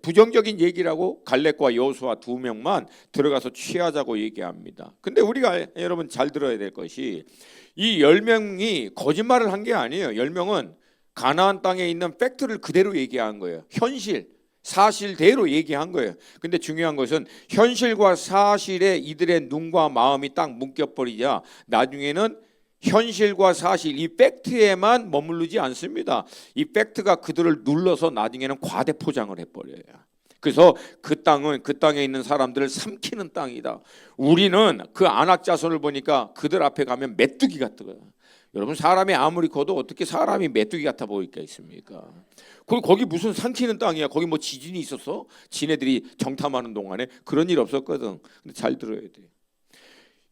부정적인 얘기라고 갈렙과 여호수아 2명만 들어가서 취하자고 얘기합니다. 근데 우리가 여러분 잘 들어야 될 것이 이 10명이 거짓말을 한 게 아니에요. 10명은 가나안 땅에 있는 팩트를 그대로 얘기한 거예요. 현실, 사실대로 얘기한 거예요. 근데 중요한 것은 현실과 사실에 이들의 눈과 마음이 딱 묶여버리자 나중에는 현실과 사실 이 팩트에만 머무르지 않습니다. 이 팩트가 그들을 눌러서 나중에는 과대 포장을 해버려요. 그래서 그 땅은 그 땅에 있는 사람들을 삼키는 땅이다. 우리는 그 안악 자손을 보니까 그들 앞에 가면 메뚜기 같더라고요. 여러분 사람이 아무리 커도 어떻게 사람이 메뚜기 같아 보일 게 있습니까? 그리고 거기 무슨 삼키는 땅이야. 거기 뭐 지진이 있었어? 지네들이 정탐하는 동안에 그런 일 없었거든. 근데 잘 들어야 돼.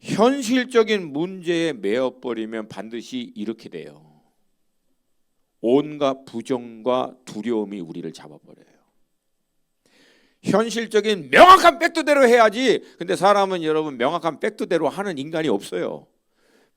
현실적인 문제에 매여버리면 반드시 이렇게 돼요. 온갖 부정과 두려움이 우리를 잡아버려요. 현실적인 명확한 팩트대로 해야지. 근데 사람은 여러분 명확한 팩트대로 하는 인간이 없어요.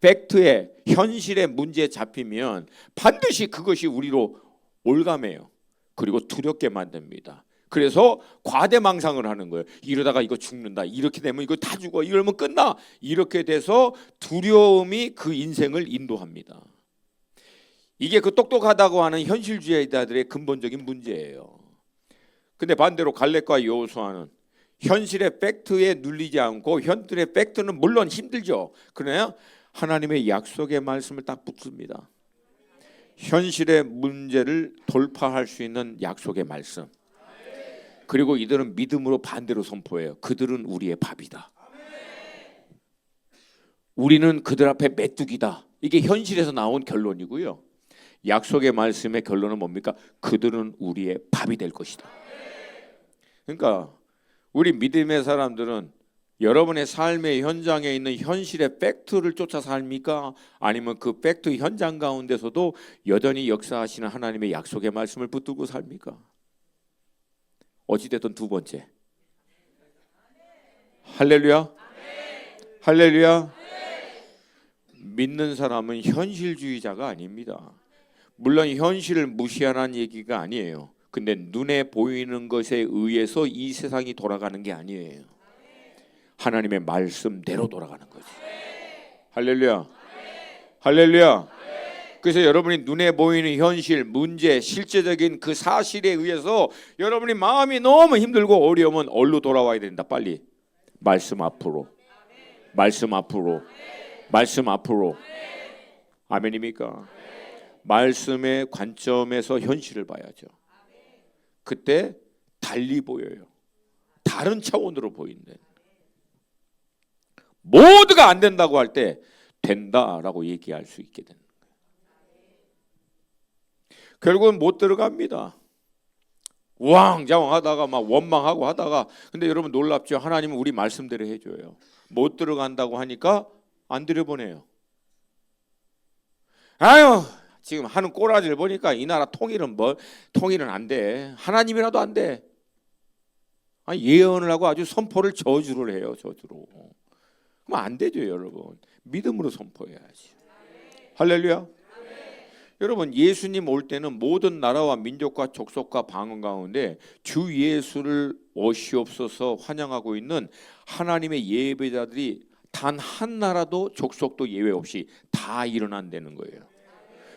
팩트에 현실의 문제에 잡히면 반드시 그것이 우리로 올가매요. 그리고 두렵게 만듭니다. 그래서 과대망상을 하는 거예요. 이러다가 이거 죽는다. 이렇게 되면 이거 다 죽어. 이러면 끝나. 이렇게 돼서 두려움이 그 인생을 인도합니다. 이게 그 똑똑하다고 하는 현실주의자들의 근본적인 문제예요. 근데 반대로 갈렙과 여호수아는 현실의 팩트에 눌리지 않고 현실의 팩트는 물론 힘들죠. 그러나 하나님의 약속의 말씀을 딱 붙습니다. 현실의 문제를 돌파할 수 있는 약속의 말씀. 그리고 이들은 믿음으로 반대로 선포해요. 그들은 우리의 밥이다. 우리는 그들 앞에 메뚜기다. 이게 현실에서 나온 결론이고요. 약속의 말씀의 결론은 뭡니까? 그들은 우리의 밥이 될 것이다. 그러니까 우리 믿음의 사람들은 여러분의 삶의 현장에 있는 현실의 팩트를 쫓아 삽니까? 아니면 그 팩트 현장 가운데서도 여전히 역사하시는 하나님의 약속의 말씀을 붙들고 삽니까? 어찌됐든 두 번째. 할렐루야. 할렐루야. 믿는 사람은 현실주의자가 아닙니다. 물론 현실을 무시하라는 얘기가 아니에요. 근데 눈에 보이는 것에 의해서 이 세상이 돌아가는 게 아니에요. 하나님의 말씀대로 돌아가는 거지. 할렐루야. 할렐루야. 그래서 여러분이 눈에 보이는 현실, 문제, 실제적인 그 사실에 의해서 여러분이 마음이 너무 힘들고 어려우면 어디로 돌아와야 된다. 빨리 말씀 앞으로. 말씀 앞으로. 말씀 앞으로. 아멘입니까? 말씀의 관점에서 현실을 봐야죠. 그때 달리 보여요. 다른 차원으로 보인다. 모두가 안 된다고 할 때 된다라고 얘기할 수 있게 되는 거예요. 결국은 못 들어갑니다. 우왕좌왕하다가 막 원망하고 하다가, 근데 여러분 놀랍죠? 하나님은 우리 말씀대로 해줘요. 못 들어간다고 하니까 안 들여보내요. 아유, 지금 하는 꼬라지를 보니까 이 나라 통일은 안 돼. 하나님이라도 안 돼. 아니, 예언을 하고 아주 선포를 저주를 해요. 저주로. 그럼 안 되죠, 여러분. 믿음으로 선포해야지. 할렐루야. 여러분, 예수님 올 때는 모든 나라와 민족과 족속과 방언 가운데 주 예수를 오시옵소서 환영하고 있는 하나님의 예배자들이 단 한 나라도 족속도 예외 없이 다 일어난다는 거예요.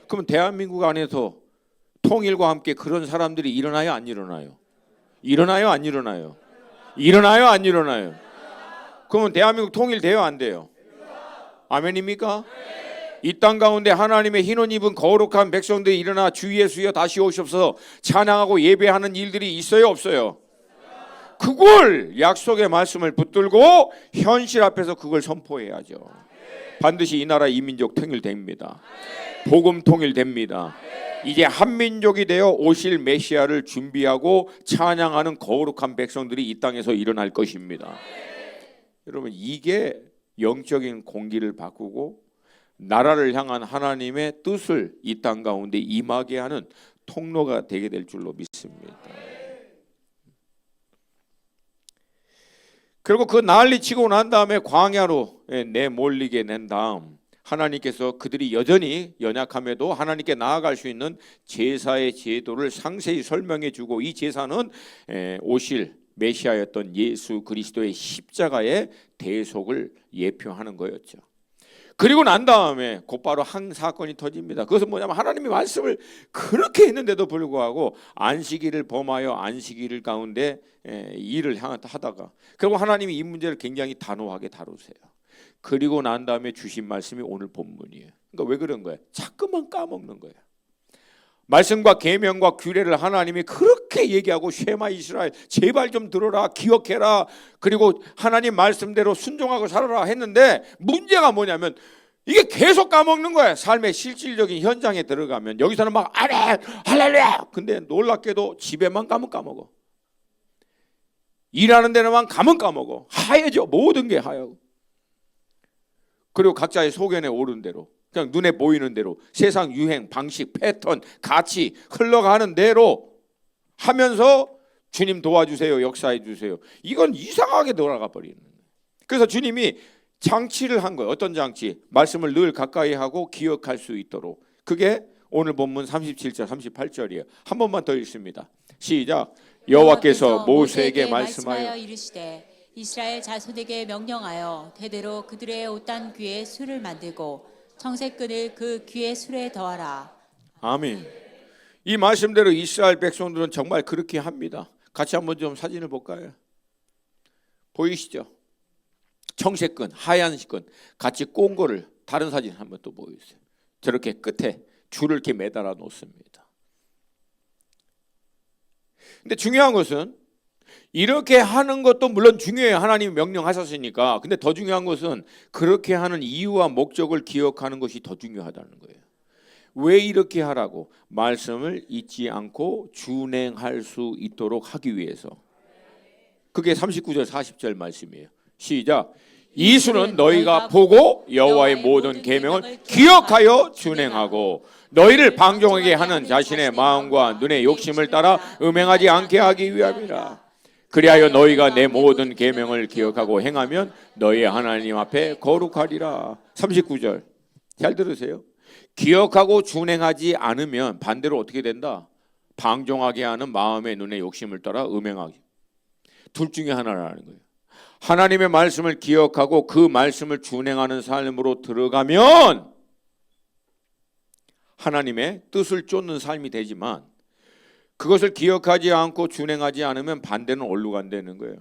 그러면 대한민국 안에서 통일과 함께 그런 사람들이 일어나요, 안 일어나요? 일어나요, 안 일어나요? 일어나요, 안 일어나요? 그러면 대한민국 통일돼요, 안 돼요? 아멘입니까? 이 땅 가운데 하나님의 흰옷 입은 거룩한 백성들이 일어나 주 예수여 다시 오시옵소서 찬양하고 예배하는 일들이 있어요, 없어요? 그걸 약속의 말씀을 붙들고 현실 앞에서 그걸 선포해야죠. 반드시 이 나라 이 민족 통일됩니다. 복음 통일됩니다. 이제 한민족이 되어 오실 메시아를 준비하고 찬양하는 거룩한 백성들이 이 땅에서 일어날 것입니다. 여러분, 이게 영적인 공기를 바꾸고 나라를 향한 하나님의 뜻을 이 땅 가운데 임하게 하는 통로가 되게 될 줄로 믿습니다. 그리고 그 난리치고 난 다음에 광야로 내몰리게 낸 다음 하나님께서 그들이 여전히 연약함에도 하나님께 나아갈 수 있는 제사의 제도를 상세히 설명해 주고, 이 제사는 오실 메시아였던 예수 그리스도의 십자가의 대속을 예표하는 거였죠. 그리고 난 다음에 곧바로 한 사건이 터집니다. 그것은 뭐냐면 하나님의 말씀을 그렇게 했는데도 불구하고 안식일을 범하여 안식일 가운데 일을 하다가, 그리고 하나님이 이 문제를 굉장히 단호하게 다루세요. 그리고 난 다음에 주신 말씀이 오늘 본문이에요. 그러니까 왜 그런 거예요? 자꾸만 까먹는 거예요. 말씀과 계명과 규례를 하나님이 그렇게 얘기하고, 쉐마 이스라엘 제발 좀 들어라, 기억해라, 그리고 하나님 말씀대로 순종하고 살아라 했는데, 문제가 뭐냐면 이게 계속 까먹는 거예요. 삶의 실질적인 현장에 들어가면 여기서는 막 아멘 할렐루야, 근데 놀랍게도 집에만 가면 까먹어. 일하는 데만 가면 까먹어. 하얘져. 모든 게 하얘고. 그리고 각자의 소견에 오른 대로, 그냥 눈에 보이는 대로 세상 유행, 방식, 패턴, 가치 흘러가는 대로 하면서 주님 도와주세요, 역사해 주세요. 이건 이상하게 돌아가 버리는 거예요. 그래서 주님이 장치를 한 거예요. 어떤 장치? 말씀을 늘 가까이 하고 기억할 수 있도록. 그게 오늘 본문 37절 38절이에요. 한 번만 더 읽습니다. 시작. 여호와께서 모세에게 말씀하여 이르시되 이스라엘 자손에게 명령하여 대대로 그들의 옷단 귀에 술을 만들고 청색끈을 그 귀에 술에 더하라. 아멘. 이 말씀대로 이스라엘 백성들은 정말 그렇게 합니다. 같이 한번 좀 사진을 볼까요? 보이시죠? 청색끈, 하얀 끈 같이 꼰 거를, 다른 사진 한번 또 보여주세요. 저렇게 끝에 줄을 이렇게 매달아 놓습니다. 근데 중요한 것은 이렇게 하는 것도 물론 중요해요. 하나님이 명령하셨으니까. 근데 더 중요한 것은 그렇게 하는 이유와 목적을 기억하는 것이 더 중요하다는 거예요. 왜 이렇게 하라고? 말씀을 잊지 않고 준행할 수 있도록 하기 위해서. 그게 39절 40절 말씀이에요. 시작. 이 수는 너희가 보고 여호와의 모든 계명을 기억하여 준행하고 너희를 방종하게 하는 자신의 마음과 눈의 욕심을 따라 음행하지 않게 하기 위함이라. 그리하여 너희가 내 모든 계명을 기억하고 행하면 너희 하나님 앞에 거룩하리라. 39절 잘 들으세요. 기억하고 준행하지 않으면 반대로 어떻게 된다? 방종하게 하는 마음의 눈의 욕심을 따라 음행하기. 둘 중에 하나라는 거예요. 하나님의 말씀을 기억하고 그 말씀을 준행하는 삶으로 들어가면 하나님의 뜻을 쫓는 삶이 되지만, 그것을 기억하지 않고 준행하지 않으면 반대는 어디로 간다는 거예요?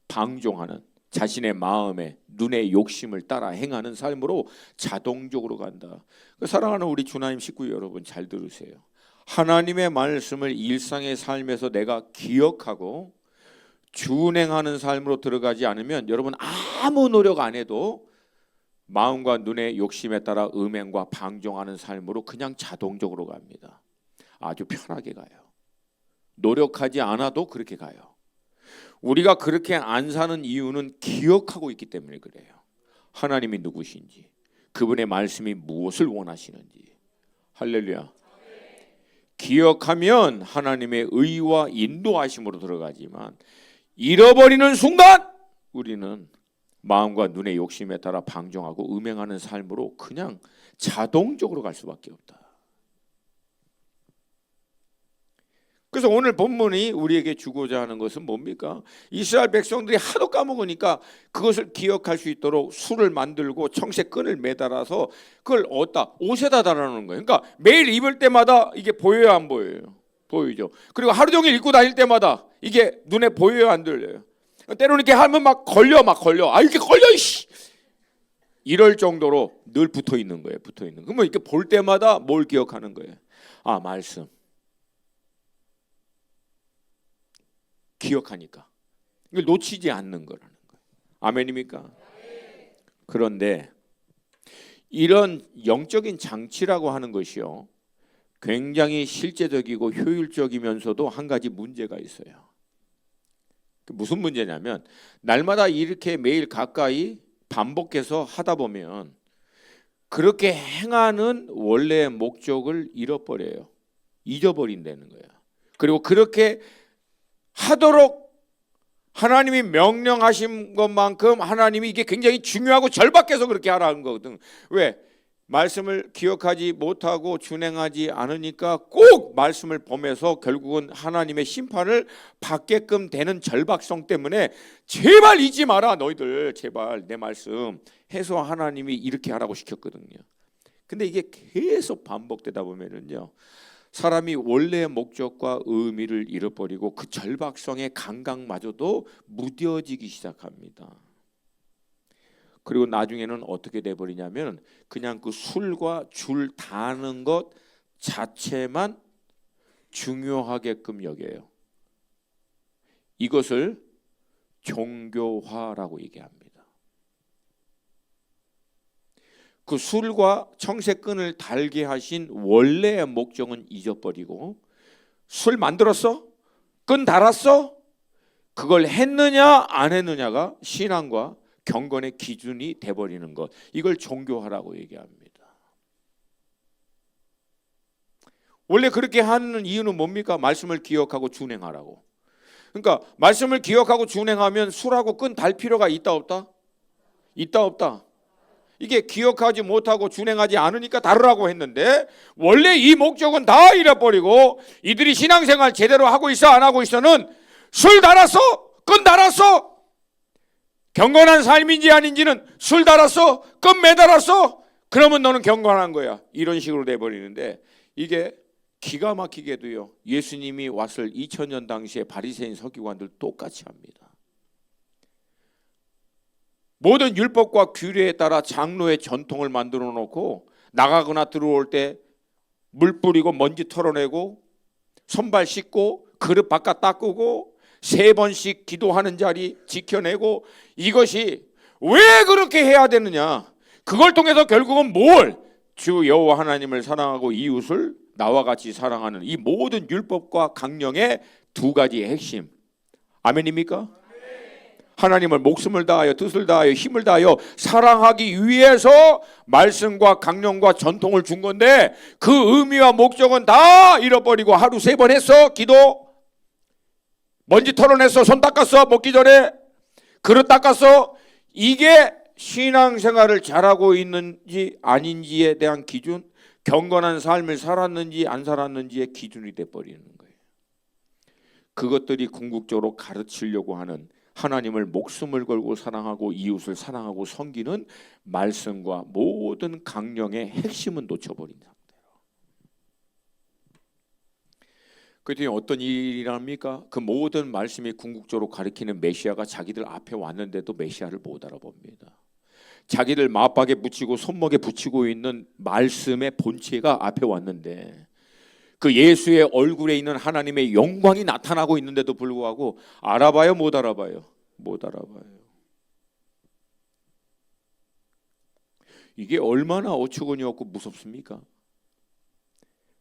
방종하는, 자신의 마음에 눈의 욕심을 따라 행하는 삶으로 자동적으로 간다. 사랑하는 우리 주나님 식구 여러분, 잘 들으세요. 하나님의 말씀을 일상의 삶에서 내가 기억하고 준행하는 삶으로 들어가지 않으면 여러분 아무 노력 안 해도 마음과 눈의 욕심에 따라 음행과 방종하는 삶으로 그냥 자동적으로 갑니다. 아주 편하게 가요. 노력하지 않아도 그렇게 가요. 우리가 그렇게 안 사는 이유는 기억하고 있기 때문에 그래요. 하나님이 누구신지, 그분의 말씀이 무엇을 원하시는지. 할렐루야. 기억하면 하나님의 의와 인도하심으로 들어가지만 잃어버리는 순간 우리는 마음과 눈의 욕심에 따라 방종하고 음행하는 삶으로 그냥 자동적으로 갈 수밖에 없다. 그래서 오늘 본문이 우리에게 주고자 하는 것은 뭡니까? 이스라엘 백성들이 하도 까먹으니까 그것을 기억할 수 있도록 술을 만들고 청색 끈을 매달아서 그걸 어디다? 옷에다 달아놓는 거예요. 그러니까 매일 입을 때마다 이게 보여요, 안 보여요? 보이죠. 그리고 하루 종일 입고 다닐 때마다 이게 눈에 보여요, 안 들려요? 때로는 이렇게 하면 막 걸려. 아, 이렇게 걸려, 이씨. 이럴 정도로 늘 붙어 있는 거예요, 붙어 있는. 그러면 이렇게 볼 때마다 뭘 기억하는 거예요? 아, 말씀. 기억하니까 이걸 놓치지 않는 거라는 거예요. 아멘입니까? 그런데 이런 영적인 장치라고 하는 것이요, 굉장히 실제적이고 효율적이면서도 한 가지 문제가 있어요. 무슨 문제냐면 날마다 이렇게 매일 가까이 반복해서 하다 보면 그렇게 행하는 원래의 목적을 잃어버려요. 잊어버린다는 거예요. 그리고 그렇게 하도록 하나님이 명령하신 것만큼 하나님이 이게 굉장히 중요하고 절박해서 그렇게 하라는 거거든. 왜? 말씀을 기억하지 못하고 준행하지 않으니까 꼭 말씀을 범해서 결국은 하나님의 심판을 받게끔 되는 절박성 때문에 제발 잊지 마라, 너희들 제발 내 말씀 해서 하나님이 이렇게 하라고 시켰거든요. 근데 이게 계속 반복되다 보면은요, 사람이 원래의 목적과 의미를 잃어버리고 그 절박성의 감각마저도 무뎌지기 시작합니다. 그리고 나중에는 어떻게 돼버리냐면 그냥 그 술과 줄 다는 것 자체만 중요하게끔 여겨요. 이것을 종교화라고 얘기합니다. 그 술과 청색끈을 달게 하신 원래의 목적은 잊어버리고 술 만들었어? 끈 달았어? 그걸 했느냐 안 했느냐가 신앙과 경건의 기준이 돼버리는 것, 이걸 종교화라고 얘기합니다. 원래 그렇게 하는 이유는 뭡니까? 말씀을 기억하고 준행하라고. 그러니까 말씀을 기억하고 준행하면 술하고 끈 달 필요가 있다 없다? 있다 없다? 이게 기억하지 못하고 준행하지 않으니까 다르라고 했는데 원래 이 목적은 다 잃어버리고 이들이 신앙생활 제대로 하고 있어 안 하고 있어는 술 달았어? 끈 달았어? 경건한 삶인지 아닌지는 술 달았어? 끈 매달았어? 그러면 너는 경건한 거야. 이런 식으로 돼버리는데 이게 기가 막히게도요, 예수님이 왔을 2000년 당시에 바리새인 서기관들 똑같이 합니다. 모든 율법과 규례에 따라 장로의 전통을 만들어 놓고 나가거나 들어올 때 물 뿌리고 먼지 털어내고 손발 씻고 그릇 바깥 닦고 3번씩 기도하는 자리 지켜내고, 이것이 왜 그렇게 해야 되느냐? 그걸 통해서 결국은 뭘? 주 여호와 하나님을 사랑하고 이웃을 나와 같이 사랑하는 이 모든 율법과 강령의 두 가지의 핵심. 아멘입니까? 하나님을 목숨을 다하여 뜻을 다하여 힘을 다하여 사랑하기 위해서 말씀과 강령과 전통을 준 건데 그 의미와 목적은 다 잃어버리고 하루 3번 했어. 기도 먼지 털어냈어. 손 닦았어. 먹기 전에 그릇 닦았어. 이게 신앙생활을 잘하고 있는지 아닌지에 대한 기준, 경건한 삶을 살았는지 안 살았는지의 기준이 돼버리는 거예요. 그것들이 궁극적으로 가르치려고 하는 하나님을 목숨을 걸고 사랑하고 이웃을 사랑하고 섬기는 말씀과 모든 강령의 핵심은 놓쳐버린 상태로. 그랬더니 어떤 일이랍니까? 그 모든 말씀이 궁극적으로 가리키는 메시아가 자기들 앞에 왔는데도 메시아를 못 알아봅니다. 자기들 맞박에 붙이고 손목에 붙이고 있는 말씀의 본체가 앞에 왔는데 그 예수의 얼굴에 있는 하나님의 영광이 나타나고 있는데도 불구하고 알아봐요, 못 알아봐요? 못 알아봐요. 이게 얼마나 어처구니 없고 무섭습니까?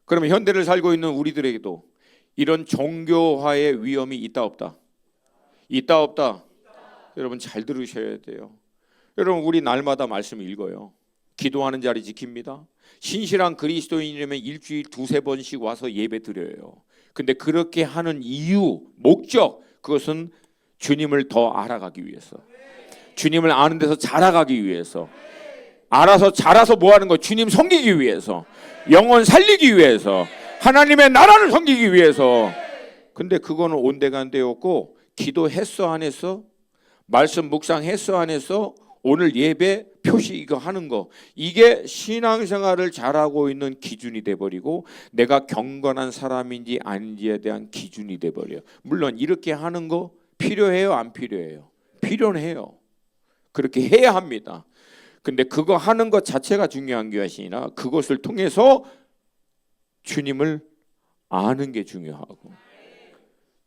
그러면 현대를 살고 있는 우리들에게도 이런 종교화의 위험이 있다 없다? 있다 없다? 여러분 잘 들으셔야 돼요. 여러분 우리 날마다 말씀 읽어요. 기도하는 자리 지킵니다. 신실한 그리스도인이라면 일주일 두세 번씩 와서 예배 드려요. 근데 그렇게 하는 이유, 목적, 그것은 주님을 더 알아가기 위해서, 주님을 아는 데서 자라가기 위해서, 알아서 자라서 뭐 하는 거? 주님 섬기기 위해서, 영혼 살리기 위해서, 하나님의 나라를 섬기기 위해서. 근데 그거는 온데간데였고, 기도했어 안 했어? 말씀 묵상했어 안 했어? 오늘 예배 표시 이거 하는 거, 이게 신앙생활을 잘하고 있는 기준이 돼버리고 내가 경건한 사람인지 아닌지에 대한 기준이 돼버려요. 물론 이렇게 하는 거 필요해요, 안 필요해요? 필요해요. 그렇게 해야 합니다. 근데 그거 하는 것 자체가 중요한 게 아니라 그것을 통해서 주님을 아는 게 중요하고,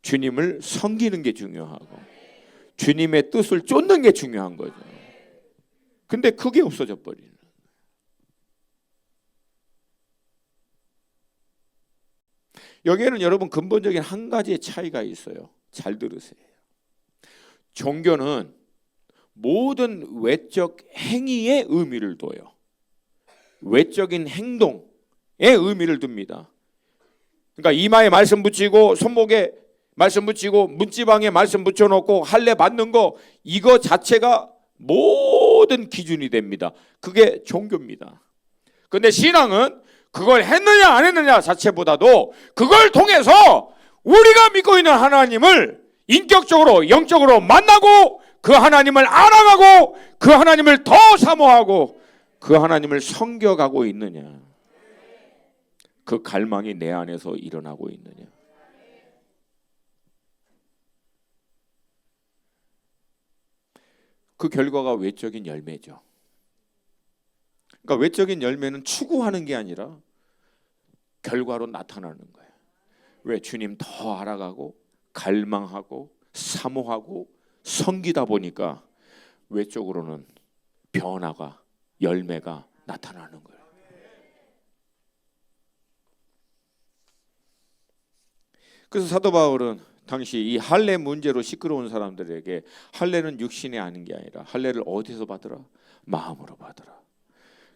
주님을 섬기는 게 중요하고, 주님의 뜻을 쫓는 게 중요한 거죠. 근데 그게 없어져 버리는. 여기에는 여러분 근본적인 한 가지의 차이가 있어요. 잘 들으세요. 종교는 모든 외적 행위의 의미를 둬요. 외적인 행동의 의미를 둡니다. 그러니까 이마에 말씀 붙이고 손목에 말씀 붙이고 문지방에 말씀 붙여놓고 할례 받는 거, 이거 자체가 모든 기준이 됩니다. 그게 종교입니다. 근데 신앙은 그걸 했느냐 안 했느냐 자체보다도 그걸 통해서 우리가 믿고 있는 하나님을 인격적으로 영적으로 만나고 그 하나님을 알아가고 그 하나님을 더 사모하고 그 하나님을 섬겨가고 있느냐, 그 갈망이 내 안에서 일어나고 있느냐. 그 결과가 외적인 열매죠. 그러니까 외적인 열매는 추구하는 게 아니라 결과로 나타나는 거예요. 왜? 주님 더 알아가고 갈망하고 사모하고 섬기다 보니까 외적으로는 변화가, 열매가 나타나는 거예요. 그래서 사도 바울은 당시 이 할례 문제로 시끄러운 사람들에게 할례는 육신이 아닌 게 아니라 할례를 어디서 받으라? 마음으로 받으라.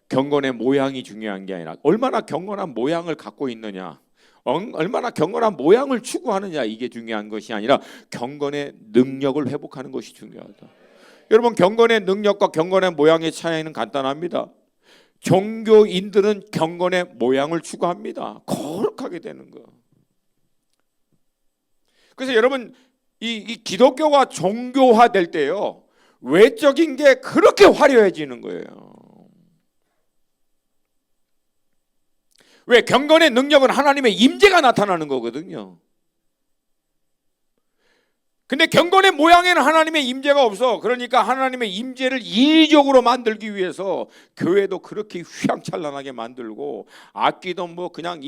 경건의 모양이 중요한 게 아니라 얼마나 경건한 모양을 갖고 있느냐, 얼마나 경건한 모양을 추구하느냐, 이게 중요한 것이 아니라 경건의 능력을 회복하는 것이 중요하다. 여러분 경건의 능력과 경건의 모양의 차이는 간단합니다. 종교인들은 경건의 모양을 추구합니다. 거룩하게 되는 거. 그래서 여러분 이 기독교가 종교화될 때요, 외적인 게 그렇게 화려해지는 거예요. 왜? 경건의 능력은 하나님의 임재가 나타나는 거거든요. 근데 경건의 모양에는 하나님의 임재가 없어. 그러니까 하나님의 임재를 인위적으로 만들기 위해서 교회도 그렇게 휘황찬란하게 만들고 악기도 뭐 그냥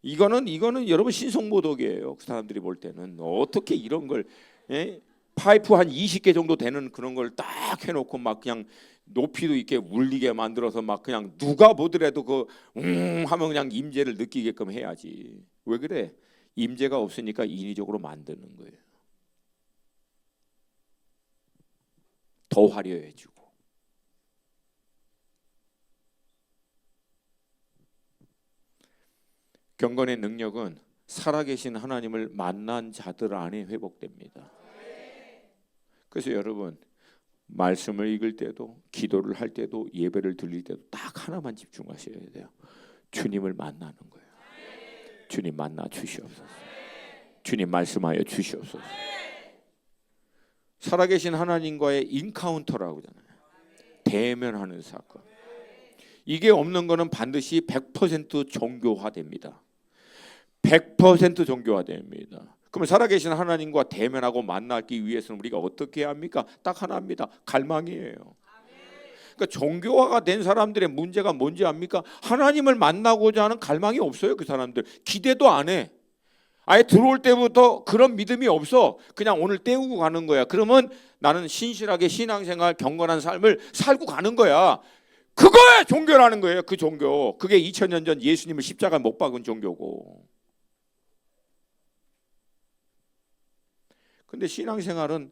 이거는 여러분 신성모독이에요. 그 사람들이 볼 때는 어떻게 이런 걸, 파이프 한 20개 정도 되는 그런 걸 딱 해놓고 막 그냥 높이도 있게 울리게 만들어서 막 그냥 누가 보더라도 그 하면 그냥 임재를 느끼게끔 해야지. 왜 그래? 임재가 없으니까 인위적으로 만드는 거예요. 더 화려해지고. 경건의 능력은 살아계신 하나님을 만난 자들 안에 회복됩니다. 그래서 여러분 말씀을 읽을 때도, 기도를 할 때도, 예배를 드릴 때도 딱 하나만 집중하셔야 돼요. 주님을 만나는 거예요. 주님 만나 주시옵소서. 주님 말씀하여 주시옵소서. 살아계신 하나님과의 인카운터라고 하잖아요. 대면하는 사건. 이게 없는 거는 반드시 100% 종교화됩니다. 100% 종교화됩니다. 그러면 살아계신 하나님과 대면하고 만나기 위해서는 우리가 어떻게 해야 합니까? 딱 하나입니다. 갈망이에요. 그러니까 종교화가 된 사람들의 문제가 뭔지 압니까? 하나님을 만나고자 하는 갈망이 없어요. 그 사람들 기대도 안 해. 아예 들어올 때부터 그런 믿음이 없어. 그냥 오늘 때우고 가는 거야. 그러면 나는 신실하게 신앙생활 경건한 삶을 살고 가는 거야. 그거에 종교라는 거예요. 그 종교. 그게 2000년 전 예수님을 십자가에 못 박은 종교고. 근데 신앙생활은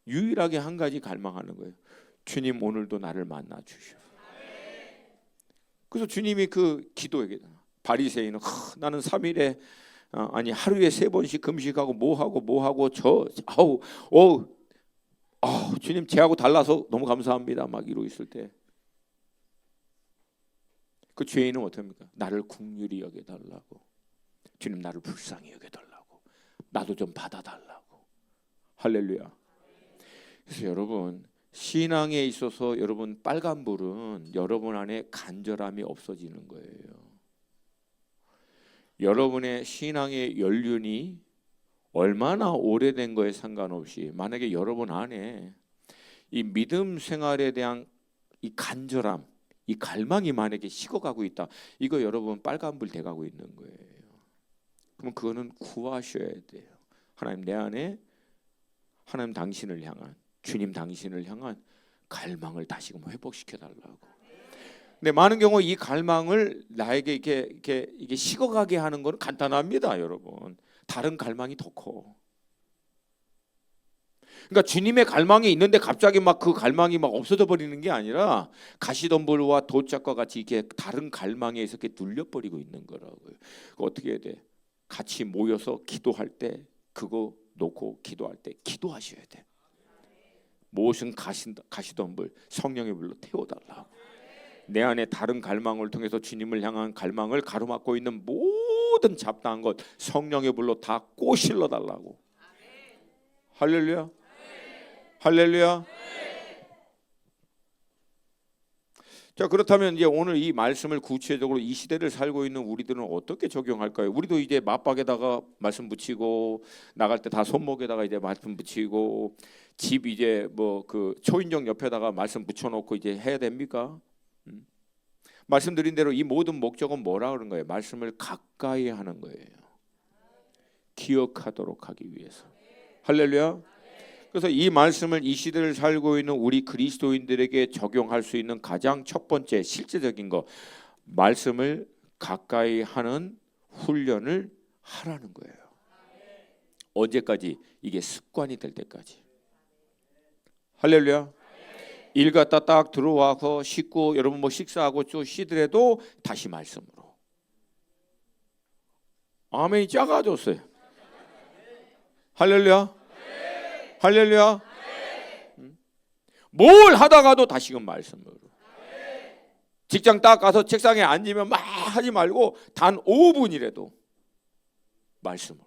유일하게 한 가지 갈망하는 거예요. 주님 오늘도 나를 만나 주시오. 그래서 주님이 그 기도에 바리새인은 나는 3일에 아니 하루에 3번씩 금식하고 뭐하고 주님 제하고 달라서 너무 감사합니다 막 이러고 있을 때 그 죄인은 어떻습니까? 나를 긍휼히 여겨달라고, 주님 나를 불쌍히 여겨달라고, 나도 좀 받아달라고. 할렐루야. 그래서 여러분 신앙에 있어서 여러분 빨간불은 여러분 안에 간절함이 없어지는 거예요. 여러분의 신앙의 연륜이 얼마나 오래된 거에 상관없이 만약에 여러분 안에 이 믿음 생활에 대한 이 간절함, 이 갈망이 만약에 식어가고 있다, 이거 여러분 빨간불 돼가고 있는 거예요. 그럼 그거는 구하셔야 돼요. 하나님 내 안에 하나님 당신을 향한, 주님 당신을 향한 갈망을 다시금 회복시켜 달라고. 근데 많은 경우 이 갈망을 나에게 이게 식어가게 하는 건 간단합니다, 여러분. 다른 갈망이 더 커. 그러니까 주님의 갈망이 있는데 갑자기 막 그 갈망이 막 없어져 버리는 게 아니라 가시덤불과 돛짝과 같이 이렇게 다른 갈망에 있어 이렇게 눌려버리고 있는 거라고요. 어떻게 해야 돼? 같이 모여서 기도할 때 그거 놓고 기도할 때 기도하셔야 돼. 무엇은 가시덤불 성령의 불로 태워달라고. 내 안에 다른 갈망을 통해서 주님을 향한 갈망을 가로막고 있는 모든 잡다한 것 성령의 불로 다 꼬실러 달라고. 할렐루야. 할렐루야. 자, 그렇다면 이제 오늘 이 말씀을 구체적으로 이 시대를 살고 있는 우리들은 어떻게 적용할까요? 우리도 이제 맞박에다가 말씀 붙이고 나갈 때 다 손목에다가 이제 말씀 붙이고 집 이제 뭐 그 초인종 옆에다가 말씀 붙여놓고 이제 해야 됩니까? 말씀드린 대로 이 모든 목적은 뭐라 그런 거예요? 말씀을 가까이 하는 거예요. 기억하도록 하기 위해서. 할렐루야. 그래서 이 말씀을 이 시대를 살고 있는 우리 그리스도인들에게 적용할 수 있는 가장 첫 번째 실제적인 거, 말씀을 가까이 하는 훈련을 하라는 거예요. 언제까지? 이게 습관이 될 때까지. 할렐루야. 일 갔다 딱 들어와서 씻고 여러분 뭐 식사하고 좀 쉬더라도 다시 말씀으로. 아멘이 작아졌어요. 할렐루야. 할렐루야. 뭘 하다가도 다시금 말씀으로. 직장 딱 가서 책상에 앉으면 막 하지 말고 단 5분이라도 말씀으로.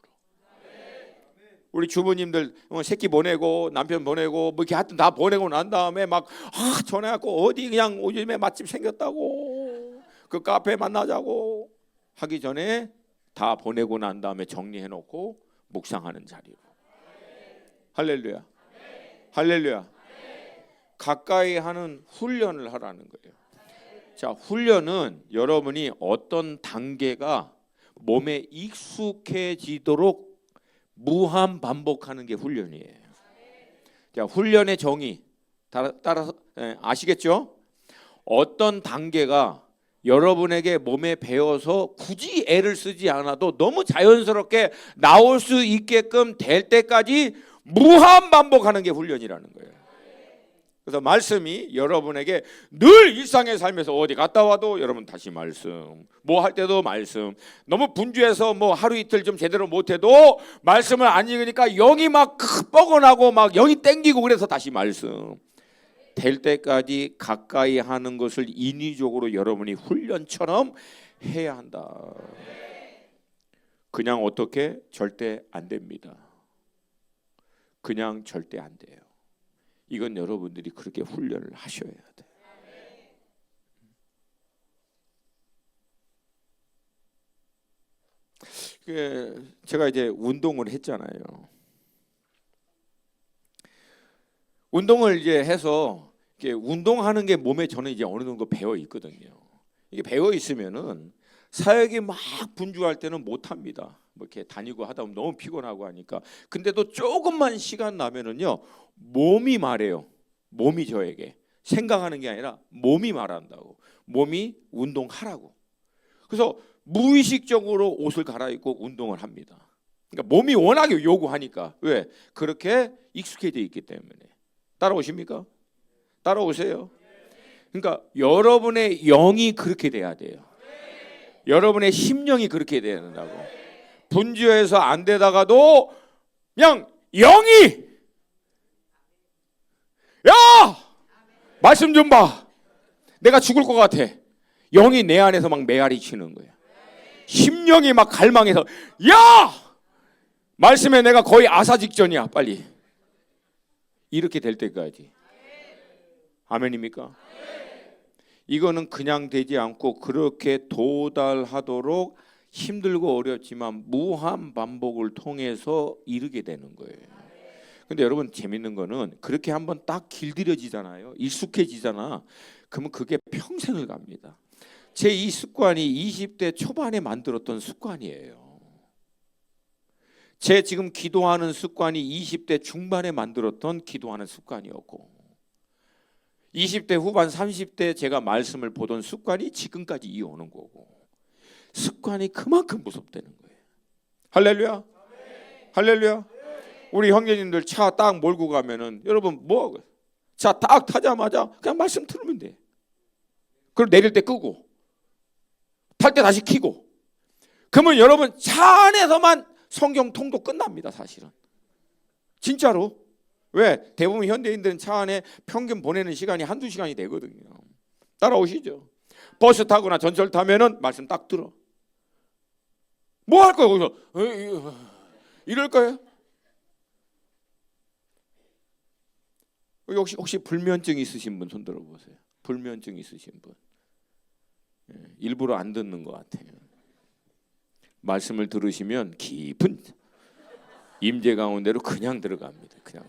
우리 주부님들 새끼 보내고 남편 보내고 뭐 이렇게 하여튼 다 보내고 난 다음에 막 전화해갖고 어디 그냥 요즘에 맛집 생겼다고 그 카페 만나자고 하기 전에 다 보내고 난 다음에 정리해놓고 묵상하는 자리로. 할렐루야. 할렐루야. 가까이 하는 훈련을 하라는 거예요. 자, 훈련은 여러분이 어떤 단계가 몸에 익숙해지도록 무한 반복하는 게 훈련이에요. 자, 훈련의 정의 따라서 아시겠죠? 어떤 단계가 여러분에게 몸에 배어서 굳이 애를 쓰지 않아도 너무 자연스럽게 나올 수 있게끔 될 때까지 무한 반복하는 게 훈련이라는 거예요. 그래서 말씀이 여러분에게 늘 일상의 삶에서 어디 갔다 와도 여러분 다시 말씀, 뭐 할 때도 말씀, 너무 분주해서 뭐 하루 이틀 좀 제대로 못해도 말씀을 안 읽으니까 영이 막 뻐근하고 막 영이 땡기고 그래서 다시 말씀 될 때까지 가까이 하는 것을 인위적으로 여러분이 훈련처럼 해야 한다. 그냥 어떻게? 절대 안 됩니다. 그냥 절대 안 돼요. 이건 여러분들이 그렇게 훈련을 하셔야 돼요. 제가 이제 운동을 했잖아요. 운동을 이제 해서 이렇게 운동하는 게 몸에 저는 이제 어느 정도 배어 있거든요. 이게 배어 있으면은 사역이 막 분주할 때는 못 합니다. 뭐 이렇게 다니고 하다 보면 너무 피곤하고 하니까. 근데도 조금만 시간 나면은요, 몸이 말해요. 몸이 저에게 생각하는 게 아니라 몸이 말한다고. 몸이 운동하라고. 그래서 무의식적으로 옷을 갈아입고 운동을 합니다. 그러니까 몸이 워낙에 요구하니까. 왜? 그렇게 익숙해져 있기 때문에. 따라오십니까? 따라오세요. 그러니까 여러분의 영이 그렇게 돼야 돼요. 여러분의 심령이 그렇게 돼야 된다고. 분주해서 안 되다가도 그냥 영이, 야! 말씀 좀 봐. 내가 죽을 것 같아. 영이 내 안에서 막 메아리 치는 거야. 심령이 막 갈망해서, 야! 말씀에 내가 거의 아사 직전이야. 빨리. 이렇게 될 때까지. 아멘입니까? 이거는 그냥 되지 않고 그렇게 도달하도록 힘들고 어렵지만 무한 반복을 통해서 이르게 되는 거예요. 근데 여러분 재밌는 거는 그렇게 한번 딱 길들여지잖아요. 익숙해지잖아. 그러면 그게 평생을 갑니다. 제 이 습관이 20대 초반에 만들었던 습관이에요. 제 지금 기도하는 습관이 20대 중반에 만들었던 기도하는 습관이었고 20대 후반 30대 제가 말씀을 보던 습관이 지금까지 이어오는 거고 습관이 그만큼 무섭다는 거예요. 할렐루야. 할렐루야. 우리 형제님들 차 딱 몰고 가면은 여러분 뭐 차 딱 타자마자 그냥 말씀 들으면 돼. 그럼 내릴 때 끄고 탈 때 다시 켜고 그러면 여러분 차 안에서만 성경 통도 끝납니다. 사실은 진짜로. 왜? 대부분 현대인들은 차 안에 평균 보내는 시간이 한두 시간이 되거든요. 따라오시죠. 버스 타거나 전철 타면은 말씀 딱 들어. 뭐 할 거예요 거기서? 이럴 거예요? 혹시 불면증 있으신 분 손 들어보세요. 불면증 있으신 분. 일부러 안 듣는 것 같아요. 말씀을 들으시면 깊은 임재 가운데로 그냥 들어갑니다. 그냥.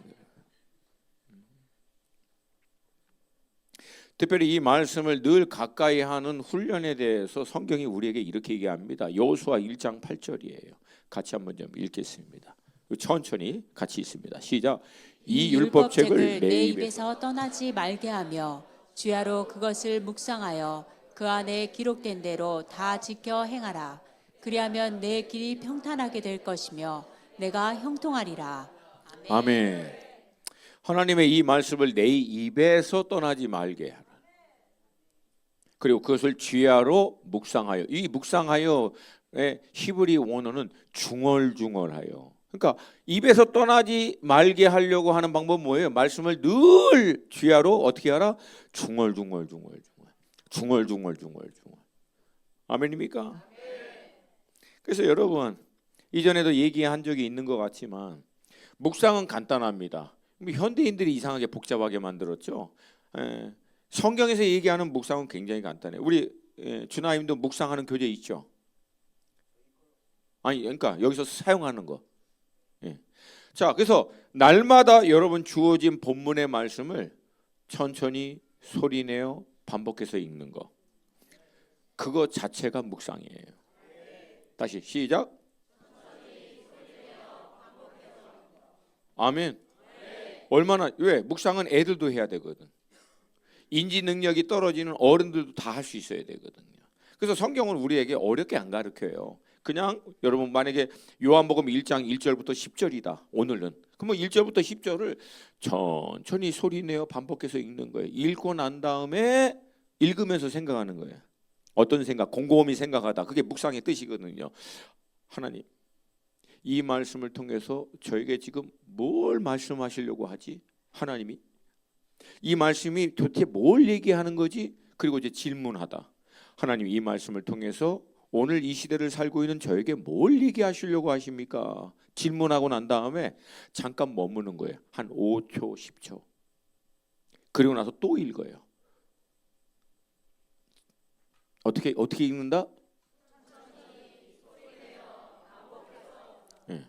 특별히 이 말씀을 늘 가까이 하는 훈련에 대해서 성경이 우리에게 이렇게 얘기합니다. 여호수아 1장 8절이에요. 같이 한번 좀 읽겠습니다. 천천히 같이 있습니다. 시작. 이 율법책을 내 입에서 떠나지 말게 하며 주야로 그것을 묵상하여 그 안에 기록된 대로 다 지켜 행하라. 그리하면 내 길이 평탄하게 될 것이며 내가 형통하리라. 아멘. 하나님의 이 말씀을 내 입에서 떠나지 말게 하라. 그리고 그것을 주야로 묵상하여. 이 묵상하여의 히브리 원어는 중얼중얼하여. 그러니까 입에서 떠나지 말게 하려고 하는 방법은 뭐예요? 말씀을 늘 주야로 어떻게 하라? 중얼중얼. 아멘입니까? 그래서 여러분 이전에도 얘기한 적이 있는 것 같지만 묵상은 간단합니다. 현대인들이 이상하게 복잡하게 만들었죠. 성경에서 얘기하는 묵상은 굉장히 간단해요. 우리 주나님도 묵상하는 교재 있죠? 아니 그러니까 여기서 사용하는 거. 자, 그래서 날마다 여러분 주어진 본문의 말씀을 천천히 소리내어 반복해서 읽는 거. 그거 자체가 묵상이에요. 다시 시작. 아멘. 얼마나 왜? 묵상은 애들도 해야 되거든. 인지 능력이 떨어지는 어른들도 다 할 수 있어야 되거든요. 그래서 성경은 우리에게 어렵게 안 가르쳐요. 그냥 여러분 만약에 요한복음 1장 1절부터 10절이다. 오늘은. 그러면 1절부터 10절을 천천히 소리내어 반복해서 읽는 거예요. 읽고 난 다음에 읽으면서 생각하는 거예요. 어떤 생각? 곰곰이 생각하다. 그게 묵상의 뜻이거든요. 하나님, 이 말씀을 통해서 저에게 지금 뭘 말씀하시려고 하지? 하나님이 이 말씀이 도대체 뭘 얘기하는 거지? 그리고 이제 질문하다. 하나님, 이 말씀을 통해서 오늘 이 시대를 살고 있는 저에게 뭘 얘기하시려고 하십니까? 질문하고 난 다음에 잠깐 머무는 거예요. 한 5초, 10초. 그리고 나서 또 읽어요. 어떻게 읽는다? 예.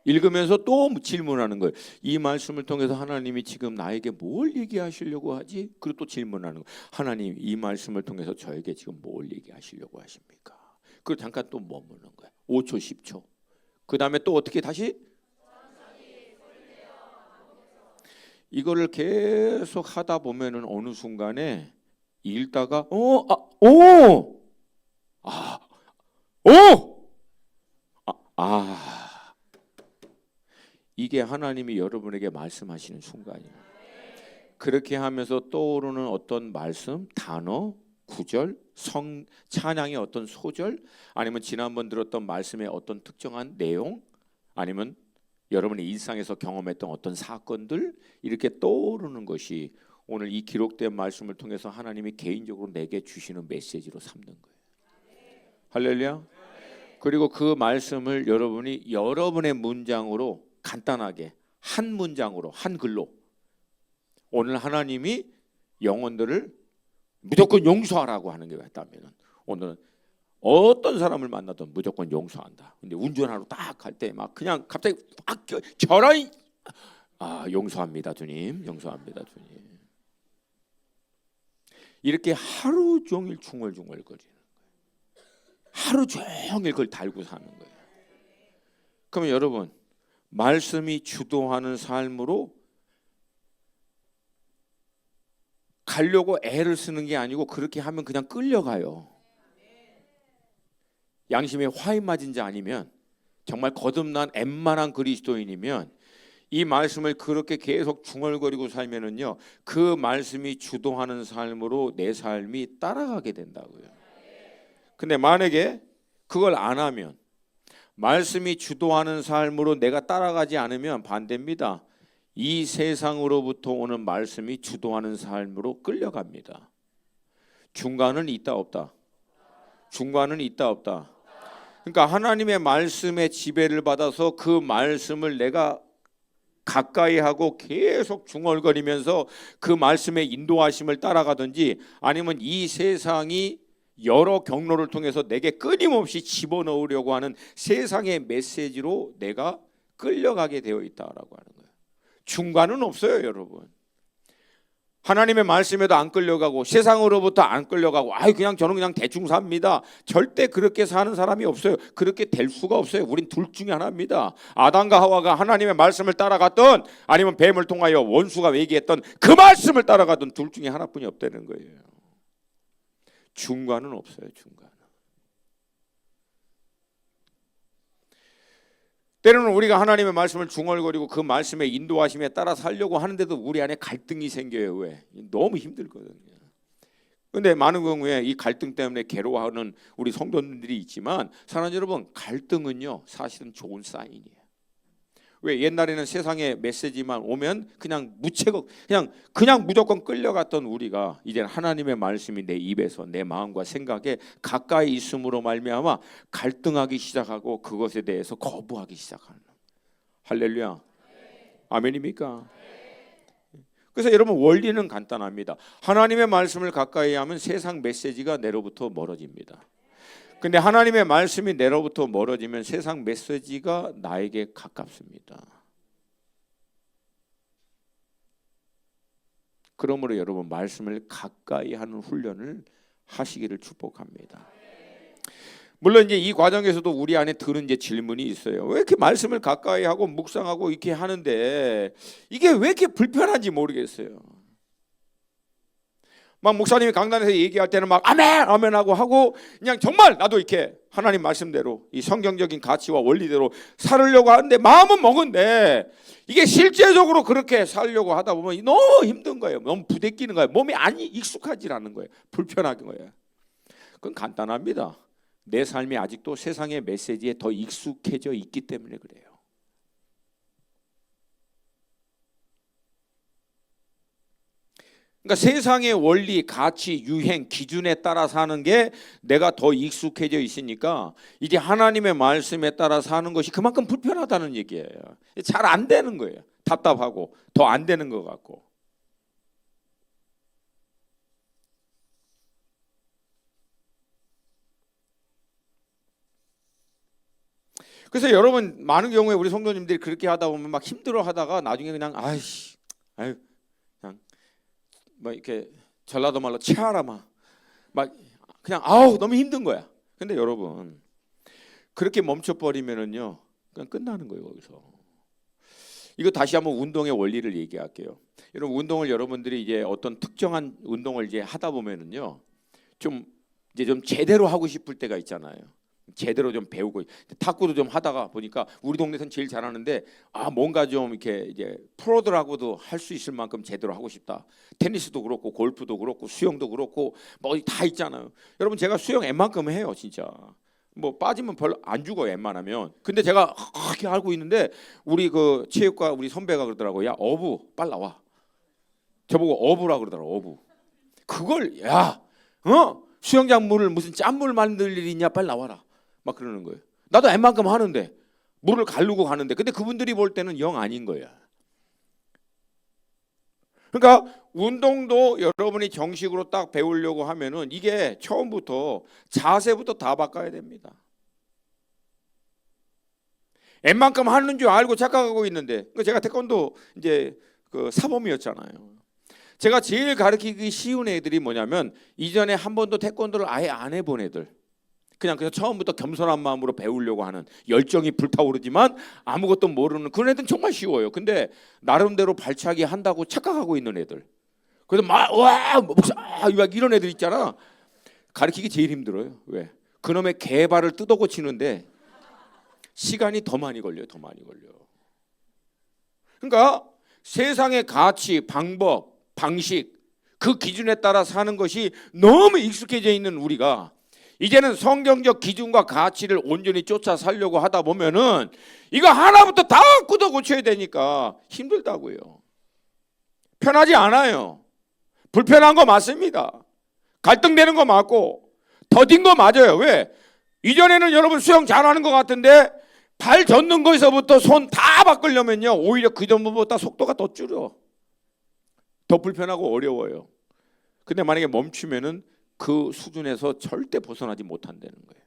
읽으면서 또 질문하는 거예요. 이 말씀을 통해서 하나님이 지금 나에게 뭘 얘기하시려고 하지? 그리고 또 질문하는 거예요. 하나님, 이 말씀을 통해서 저에게 지금 뭘 얘기하시려고 하십니까? 그리고 잠깐 또 머무는 거예요. 5초, 10초. 그 다음에 또 어떻게 다시? 이거를 계속 하다 보면은 어느 순간에 읽다가 이게 하나님이 여러분에게 말씀하시는 순간이에요. 그렇게 하면서 떠오르는 어떤 말씀, 단어, 구절, 찬양의 어떤 소절, 아니면 지난번 들었던 말씀의 어떤 특정한 내용, 아니면 여러분의 일상에서 경험했던 어떤 사건들, 이렇게 떠오르는 것이 오늘 이 기록된 말씀을 통해서 하나님이 개인적으로 내게 주시는 메시지로 삼는 거예요. 할렐루야. 그리고 그 말씀을 여러분이 여러분의 문장으로 간단하게 한 문장으로 한 글로, 오늘 하나님이 영혼들을 무조건 용서하라고 하는 게 있다면 오늘은 어떤 사람을 만나든 무조건 용서한다. 근데 운전하러 딱 갈 때 막 그냥 갑자기 막 결혼이 용서합니다 주님, 용서합니다 주님. 이렇게 하루 종일 중얼중얼 거리는 거예요. 하루 종일 그걸 달고 사는 거예요. 그러면 여러분, 말씀이 주도하는 삶으로 가려고 애를 쓰는 게 아니고 그렇게 하면 그냥 끌려가요. 양심에 화인 맞은 자 아니면, 정말 거듭난 엠만한 그리스도인이면 이 말씀을 그렇게 계속 중얼거리고 살면은요, 그 말씀이 주도하는 삶으로 내 삶이 따라가게 된다고요. 근데 만약에 그걸 안 하면, 말씀이 주도하는 삶으로 내가 따라가지 않으면 반대입니다. 이 세상으로부터 오는 말씀이 주도하는 삶으로 끌려갑니다. 중간은 있다 없다? 중간은 있다 없다? 그러니까 하나님의 말씀의 지배를 받아서 그 말씀을 내가 가까이 하고 계속 중얼거리면서 그 말씀의 인도하심을 따라가든지, 아니면 이 세상이 여러 경로를 통해서 내게 끊임없이 집어넣으려고 하는 세상의 메시지로 내가 끌려가게 되어 있다라고 하는 거예요. 중간은 없어요, 여러분. 하나님의 말씀에도 안 끌려가고 세상으로부터 안 끌려가고 그냥 저는 그냥 대충 삽니다. 절대 그렇게 사는 사람이 없어요. 그렇게 될 수가 없어요. 우린 둘 중에 하나입니다. 아담과 하와가 하나님의 말씀을 따라갔던, 아니면 뱀을 통하여 원수가 얘기했던 그 말씀을 따라가던, 둘 중에 하나뿐이 없다는 거예요. 중간은 없어요. 중간. 때로는 우리가 하나님의 말씀을 중얼거리고 그 말씀의 인도하심에 따라 살려고 하는데도 우리 안에 갈등이 생겨요. 왜? 너무 힘들거든요. 그런데 많은 경우에 이 갈등 때문에 괴로워하는 우리 성도님들이 있지만, 사랑하는 여러분, 갈등은요 사실은 좋은 사인이에요. 왜? 옛날에는 세상의 메시지만 오면 그냥 무채고 그냥 무조건 끌려갔던 우리가, 이제는 하나님의 말씀이 내 입에서 내 마음과 생각에 가까이 있음으로 말미암아 갈등하기 시작하고 그것에 대해서 거부하기 시작하는. 할렐루야. 아멘입니까? 그래서 여러분, 원리는 간단합니다. 하나님의 말씀을 가까이 하면 세상 메시지가 내로부터 멀어집니다. 근데 하나님의 말씀이 내로부터 멀어지면 세상 메시지가 나에게 가깝습니다. 그러므로 여러분, 말씀을 가까이 하는 훈련을 하시기를 축복합니다. 물론 이제 이 과정에서도 우리 안에 드는 이제 질문이 있어요. 왜 이렇게 말씀을 가까이 하고 묵상하고 이렇게 하는데 이게 왜 이렇게 불편한지 모르겠어요. 막 목사님이 강단에서 얘기할 때는 막 아멘 아멘 하고 그냥 정말 나도 이렇게 하나님 말씀대로 이 성경적인 가치와 원리대로 살으려고 하는데, 마음은 먹은데 이게 실제적으로 그렇게 살려고 하다 보면 너무 힘든 거예요. 너무 부대끼는 거예요. 몸이 익숙하지 않은 거예요. 불편한 거예요. 그건 간단합니다. 내 삶이 아직도 세상의 메시지에 더 익숙해져 있기 때문에 그래요. 그러니까 세상의 원리, 가치, 유행, 기준에 따라 사는 게 내가 더 익숙해져 있으니까 이제 하나님의 말씀에 따라 사는 것이 그만큼 불편하다는 얘기예요. 잘 안 되는 거예요. 답답하고 더 안 되는 것 같고. 그래서 여러분 많은 경우에 우리 성도님들이 그렇게 하다 보면 막 힘들어 하다가 나중에 그냥 아유 그냥 막 이렇게 전라도 말로 치아라 막 그냥 아우 너무 힘든 거야. 근데 여러분 그렇게 멈춰버리면은요 그냥 끝나는 거예요 거기서. 이거 다시 한번 운동의 원리를 얘기할게요. 여러분 운동을 여러분들이 이제 어떤 특정한 운동을 이제 하다 보면은요 좀 이제 좀 제대로 하고 싶을 때가 있잖아요. 제대로 좀 배우고 탁구도 좀 하다가 보니까 우리 동네에서는 제일 잘하는데 뭔가 좀 이렇게 이제 프로들하고도 할 수 있을 만큼 제대로 하고 싶다. 테니스도 그렇고 골프도 그렇고 수영도 그렇고 뭐 다 있잖아요. 여러분 제가 수영 웬만큼 해요 진짜. 뭐 빠지면 별로 안 죽어요 웬만하면. 근데 제가 그렇게 알고 있는데 우리 그 체육과 우리 선배가 그러더라고. 야 어부 빨리 나와. 저보고 어부라 그러더라고. 어부. 그걸 수영장 물을 무슨 짠물 만들 일이 있냐 빨리 나와라. 막 그러는 거예요. 나도 웬만큼 하는데 물을 가르고 가는데 근데 그분들이 볼 때는 영 아닌 거야. 그러니까 운동도 여러분이 정식으로 딱 배우려고 하면은 이게 처음부터 자세부터 다 바꿔야 됩니다. 웬만큼 하는 줄 알고 착각하고 있는데 그러니까 제가 태권도 이제 그 사범이었잖아요. 제가 제일 가르치기 쉬운 애들이 뭐냐면 이전에 한 번도 태권도를 아예 안 해본 애들. 그냥 처음부터 겸손한 마음으로 배우려고 하는 열정이 불타오르지만 아무것도 모르는 그런 애들은 정말 쉬워요. 근데 나름대로 발차기 한다고 착각하고 있는 애들. 그래서 막 이런 애들 있잖아. 가르치기 제일 힘들어요. 왜? 그놈의 개발을 뜯어 고치는데 시간이 더 많이 걸려요. 더 많이 걸려. 그러니까 세상의 가치, 방법, 방식 그 기준에 따라 사는 것이 너무 익숙해져 있는 우리가 이제는 성경적 기준과 가치를 온전히 쫓아 살려고 하다 보면은 이거 하나부터 다 뜯어 고쳐야 되니까 힘들다고요. 편하지 않아요. 불편한 거 맞습니다. 갈등되는 거 맞고 더딘 거 맞아요. 왜? 이전에는 여러분 수영 잘하는 것 같은데 발 젓는 거에서부터 손 다 바꾸려면요 오히려 그 전보다 속도가 더 줄여. 더 불편하고 어려워요. 근데 만약에 멈추면은 그 수준에서 절대 벗어나지 못한다는 거예요.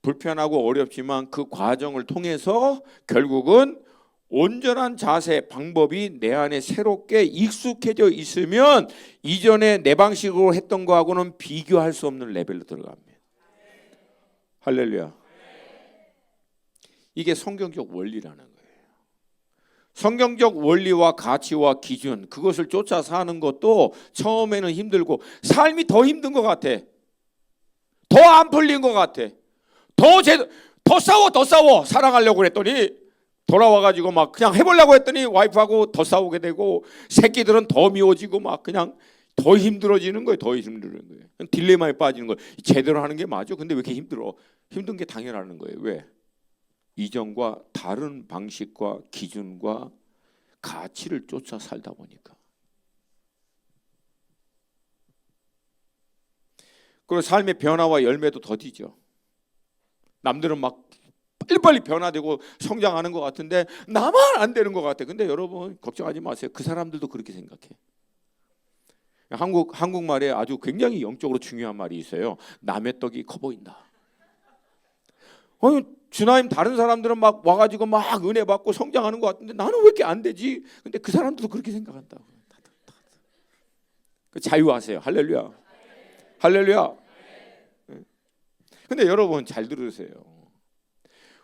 불편하고 어렵지만 그 과정을 통해서 결국은 온전한 자세, 방법이 내 안에 새롭게 익숙해져 있으면 이전에 내 방식으로 했던 거하고는 비교할 수 없는 레벨로 들어갑니다. 할렐루야. 이게 성경적 원리라는 거예요. 성경적 원리와 가치와 기준 그것을 쫓아 사는 것도 처음에는 힘들고 삶이 더 힘든 것 같아. 더 안 풀린 것 같아. 더 싸워 사랑하려고 그랬더니 돌아와가지고 막 그냥 해보려고 했더니 와이프하고 더 싸우게 되고 새끼들은 더 미워지고 막 그냥 더 힘들어지는 거예요. 더 힘들어지는 거예요. 딜레마에 빠지는 거예요. 제대로 하는 게 맞아. 근데 왜 이렇게 힘들어? 힘든 게 당연하는 거예요. 왜? 이전과 다른 방식과 기준과 가치를 쫓아 살다 보니까. 그리고 삶의 변화와 열매도 더디죠. 남들은 막 빨리빨리 변화되고 성장하는 것 같은데 나만 안 되는 것 같아. 근데 여러분 걱정하지 마세요. 그 사람들도 그렇게 생각해. 한국말에 아주 굉장히 영적으로 중요한 말이 있어요. 남의 떡이 커 보인다. 주나임 다른 사람들은 막 와가지고 막 은혜 받고 성장하는 것 같은데 나는 왜 이렇게 안 되지? 근데 그 사람들도 그렇게 생각한다고. 자유하세요. 할렐루야. 할렐루야. 근데 여러분 잘 들으세요.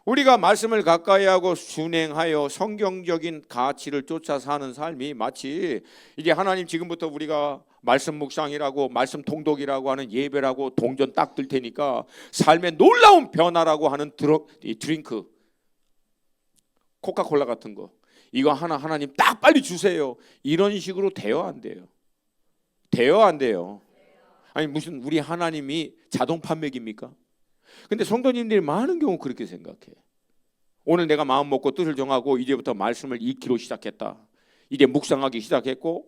우리가 말씀을 가까이 하고 준행하여 성경적인 가치를 쫓아 사는 삶이 마치 이제 하나님 지금부터 우리가 말씀 묵상이라고 말씀 통독이라고 하는 예배라고 동전 딱 들 테니까 삶의 놀라운 변화라고 하는 드링크 코카콜라 같은 거 이거 하나 하나님 딱 빨리 주세요. 이런 식으로 돼요 안 돼요? 돼요 안 돼요? 아니 무슨 우리 하나님이 자동 판매기입니까? 근데 성도님들이 많은 경우 그렇게 생각해. 오늘 내가 마음 먹고 뜻을 정하고 이제부터 말씀을 읽기로 시작했다. 이제 묵상하기 시작했고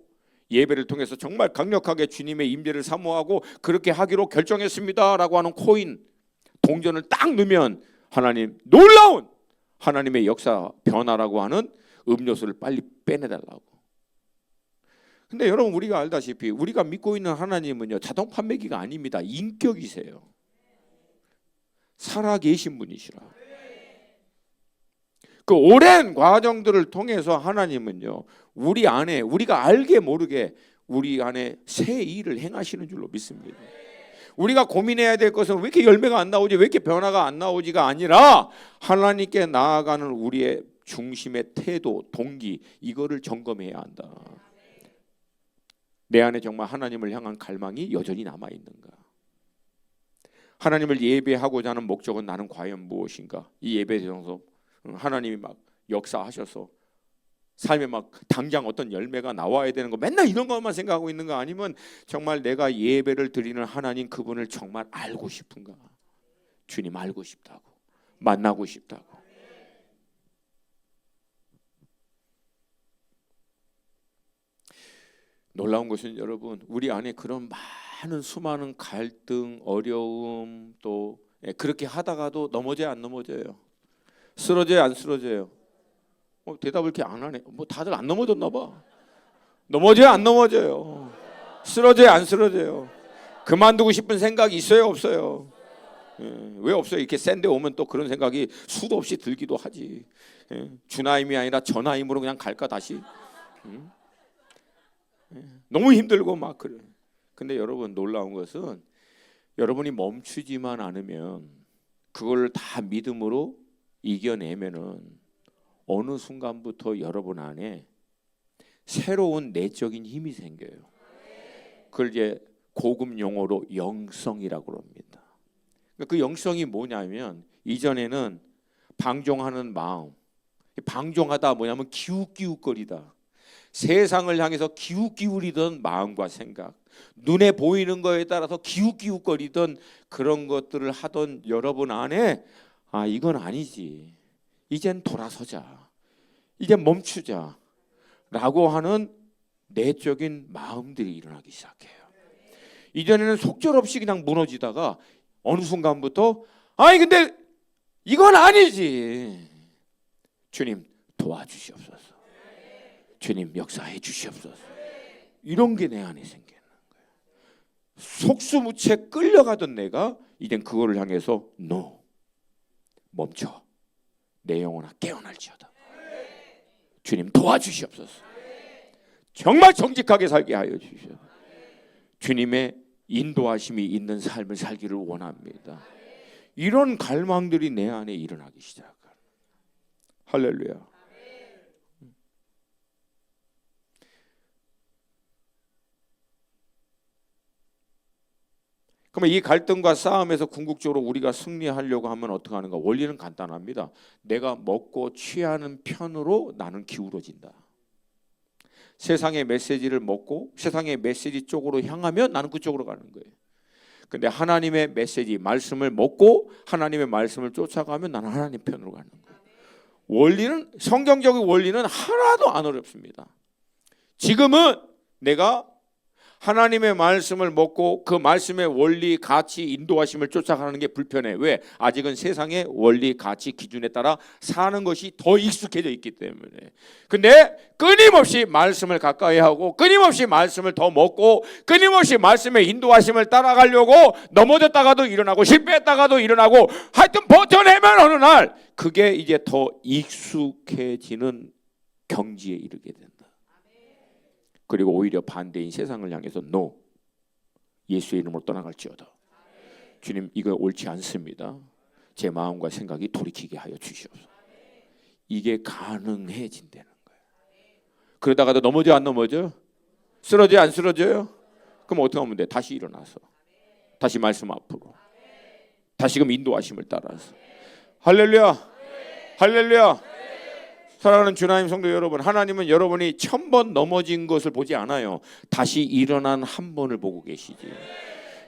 예배를 통해서 정말 강력하게 주님의 임재를 사모하고 그렇게 하기로 결정했습니다라고 하는 코인 동전을 딱 넣으면 하나님 놀라운 하나님의 역사 변화라고 하는 음료수를 빨리 빼내달라고. 근데 여러분 우리가 알다시피 우리가 믿고 있는 하나님은요 자동 판매기가 아닙니다. 인격이세요. 살아계신 분이시라. 그 오랜 과정들을 통해서 하나님은요, 우리 안에, 우리가 알게 모르게 우리 안에 새 일을 행하시는 줄로 믿습니다. 우리가 고민해야 될 것은 왜 이렇게 열매가 안 나오지, 왜 이렇게 변화가 안 나오지가 아니라 하나님께 나아가는 우리의 중심의 태도, 동기, 이거를 점검해야 한다. 내 안에 정말 하나님을 향한 갈망이 여전히 남아있는가? 하나님을 예배하고자 하는 목적은 나는 과연 무엇인가? 이 예배 대상에서 하나님이 막 역사하셔서 삶에 막 당장 어떤 열매가 나와야 되는 거, 맨날 이런 것만 생각하고 있는 거 아니면 정말 내가 예배를 드리는 하나님 그분을 정말 알고 싶은가? 주님 알고 싶다고, 만나고 싶다고. 놀라운 것은 여러분, 우리 안에 그런 많은 수많은 갈등, 어려움, 또 그렇게 하다가도 넘어져요, 안 넘어져요? 쓰러져요, 안 쓰러져요? 대답을 이렇게 안 하네. 뭐 다들 안 넘어졌나 봐. 넘어져요, 안 넘어져요? 쓰러져요, 안 쓰러져요? 그만두고 싶은 생각이 있어요, 없어요? 왜 없어요? 이렇게 센데 오면 또 그런 생각이 수도 없이 들기도 하지. 주나임이 아니라 전하임으로 그냥 갈까 다시? 너무 힘들고 막 그래. 근데 여러분, 놀라운 것은 여러분이 멈추지만 않으면, 그걸 다 믿음으로 이겨내면은 어느 순간부터 여러분 안에 새로운 내적인 힘이 생겨요. 그걸 이제 고급 용어로 영성이라고 합니다. 그 영성이 뭐냐면, 이전에는 방종하는 마음, 방종하다 뭐냐면 기웃기웃거리다, 세상을 향해서 기웃기울이던 마음과 생각, 눈에 보이는 거에 따라서 기웃기웃거리던 그런 것들을 하던 여러분 안에, 아, 이건 아니지, 이젠 돌아서자, 이제 멈추자 라고 하는 내적인 마음들이 일어나기 시작해요. 이전에는 속절없이 그냥 무너지다가 어느 순간부터, 아니 근데 이건 아니지, 주님 도와주시옵소서, 주님 역사해 주시옵소서, 이런 게 내 안에 생기는 거예요. 속수무책 끌려가던 내가 이젠 그거를 향해서 no, 멈춰, 내 영혼아 깨어날지어다, 주님 도와주시옵소서, 정말 정직하게 살게 하여 주시옵소서, 주님의 인도하심이 있는 삶을 살기를 원합니다. 이런 갈망들이 내 안에 일어나기 시작합니다. 할렐루야. 그러면 이 갈등과 싸움에서 궁극적으로 우리가 승리하려고 하면 어떻게 하는가? 원리는 간단합니다. 내가 먹고 취하는 편으로 나는 기울어진다. 세상의 메시지를 먹고 세상의 메시지 쪽으로 향하면 나는 그쪽으로 가는 거예요. 근데 하나님의 메시지, 말씀을 먹고 하나님의 말씀을 쫓아가면 나는 하나님 편으로 가는 거예요. 원리는, 성경적인 원리는 하나도 안 어렵습니다. 지금은 내가 하나님의 말씀을 먹고 그 말씀의 원리, 가치, 인도하심을 쫓아가는 게 불편해. 왜? 아직은 세상의 원리, 가치, 기준에 따라 사는 것이 더 익숙해져 있기 때문에. 근데 끊임없이 말씀을 가까이 하고 끊임없이 말씀을 더 먹고 끊임없이 말씀의 인도하심을 따라가려고 넘어졌다가도 일어나고 실패했다가도 일어나고 하여튼 버텨내면 어느 날 그게 이제 더 익숙해지는 경지에 이르게 된다. 그리고 오히려 반대인 세상을 향해서 no, 예수의 이름으로 떠나갈지어다, 주님 이거 옳지 않습니다, 제 마음과 생각이 돌이키게 하여 주시옵소서. 이게 가능해진다는 거예요. 그러다가도 넘어져 안 넘어져? 쓰러져 안 쓰러져요? 그럼 어떻게 하면 돼? 다시 일어나서 다시 말씀 앞으로, 다시금 인도하심을 따라서. 할렐루야, 할렐루야. 사랑하는 주나님 성도 여러분, 하나님은 여러분이 1000번 넘어진 것을 보지 않아요. 다시 일어난 한 번을 보고 계시지.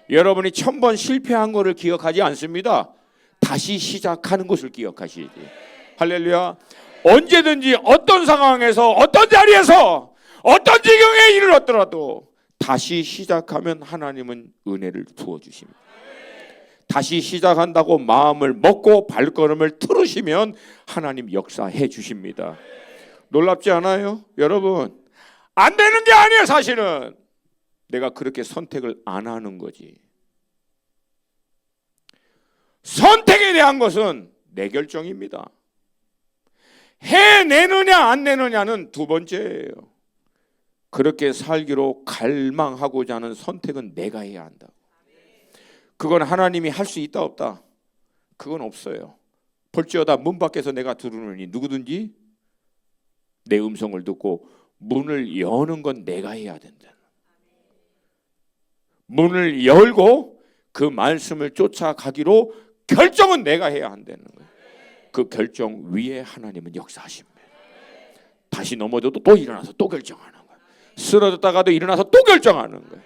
여러분이 1000번 실패한 것을 기억하지 않습니다. 다시 시작하는 것을 기억하시지. 할렐루야. 언제든지 어떤 상황에서 어떤 자리에서 어떤 지경에 이르렀더라도 다시 시작하면 하나님은 은혜를 부어주십니다. 다시 시작한다고 마음을 먹고 발걸음을 틀으시면 하나님 역사해 주십니다. 놀랍지 않아요? 여러분, 안 되는 게 아니에요. 사실은 내가 그렇게 선택을 안 하는 거지. 선택에 대한 것은 내 결정입니다. 해내느냐 안 내느냐는 두 번째예요. 그렇게 살기로 갈망하고자 하는 선택은 내가 해야 한다. 그건 하나님이 할 수 있다 없다? 그건 없어요. 볼지어다 문 밖에서 내가 들으느니 누구든지 내 음성을 듣고 문을 여는 건 내가 해야 된다. 문을 열고 그 말씀을 쫓아가기로 결정은 내가 해야 한다는 거예요. 그 결정 위에 하나님은 역사하십니다. 다시 넘어져도 또 일어나서 또 결정하는 거예요. 쓰러졌다가도 일어나서 또 결정하는 거예요.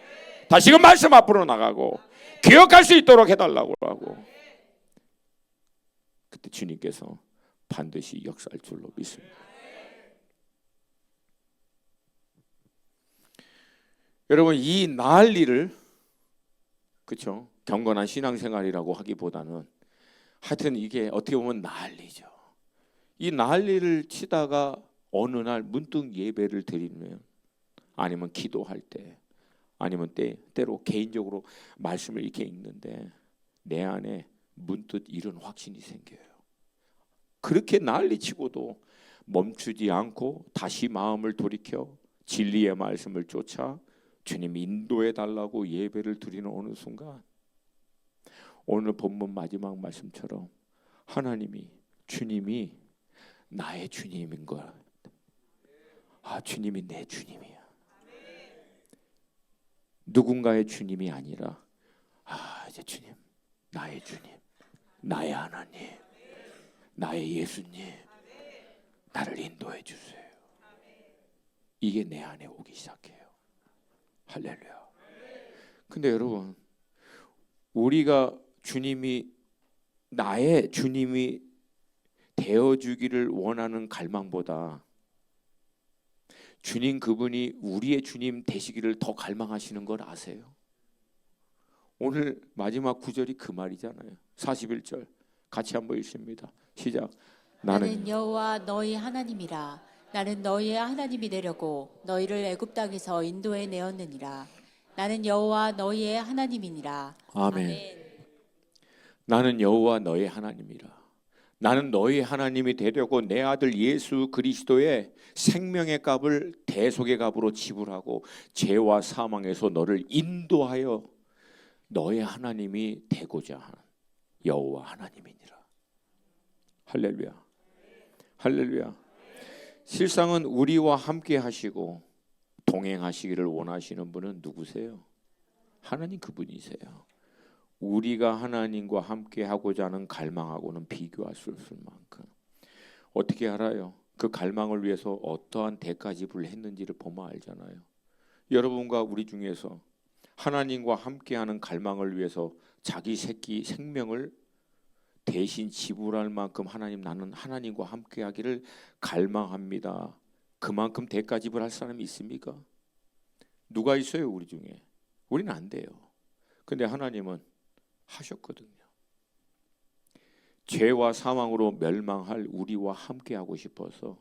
다시금 말씀 앞으로 나가고 기억할 수 있도록 해달라고 하고, 그때 주님께서 반드시 역사할 줄로 믿습니다. 여러분, 이 난리를, 그렇죠? 경건한 신앙생활이라고 하기보다는 하여튼 이게 어떻게 보면 난리죠. 이 난리를 치다가 어느 날 문득 예배를 드리면, 아니면 기도할 때, 아니면 때로 개인적으로 말씀을 이렇게 읽는데 내 안에 문득 이런 확신이 생겨요. 그렇게 난리치고도 멈추지 않고 다시 마음을 돌이켜 진리의 말씀을 쫓아 주님 인도해 달라고 예배를 드리는 어느 순간, 오늘 본문 마지막 말씀처럼 하나님이, 주님이 나의 주님인 거야. 아, 주님이 내 주님이야. 누군가의 주님이 아니라, 아, 이제 주님, 나의 주님, 나의 하나님, 나의 예수님, 나를 인도해 주세요. 이게 내 안에 오기 시작해요. 할렐루야. 근데 여러분, 우리가 나의 주님이 되어주기를 원하는 갈망보다 주님 그분이 우리의 주님 되시기를 더 갈망하시는 걸 아세요? 오늘 마지막 구절이 그 말이잖아요. 41절 같이 한번 읽습니다. 시작. 나는 여호와 너희 하나님이라. 나는 너희의 하나님이 되려고 너희를 애굽 땅에서 인도해 내었느니라. 나는 여호와 너희의 하나님이니라. 아멘. 나는 여호와 너의 하나님이라. 나는 너희 하나님이 되려고 내 아들 예수 그리스도의 생명의 값을 대속의 값으로 지불하고 죄와 사망에서 너를 인도하여 너의 하나님이 되고자 하는 여호와 하나님이니라. 할렐루야. 할렐루야. 실상은 우리와 함께 하시고 동행하시기를 원하시는 분은 누구세요? 하나님 그분이세요. 우리가 하나님과 함께 하고자 하는 갈망하고는 비교할 수 없을 만큼. 어떻게 알아요? 그 갈망을 위해서 어떠한 대가 지불을 했는지를 보면 알잖아요. 여러분과 우리 중에서 하나님과 함께하는 갈망을 위해서 자기 새끼 생명을 대신 지불할 만큼 나는 하나님과 함께하기를 갈망합니다. 그만큼 대가 지불할 사람이 있습니까? 누가 있어요 우리 중에? 우리는 안 돼요. 근데 하나님은 하셨거든요. 죄와 사망으로 멸망할 우리와 함께하고 싶어서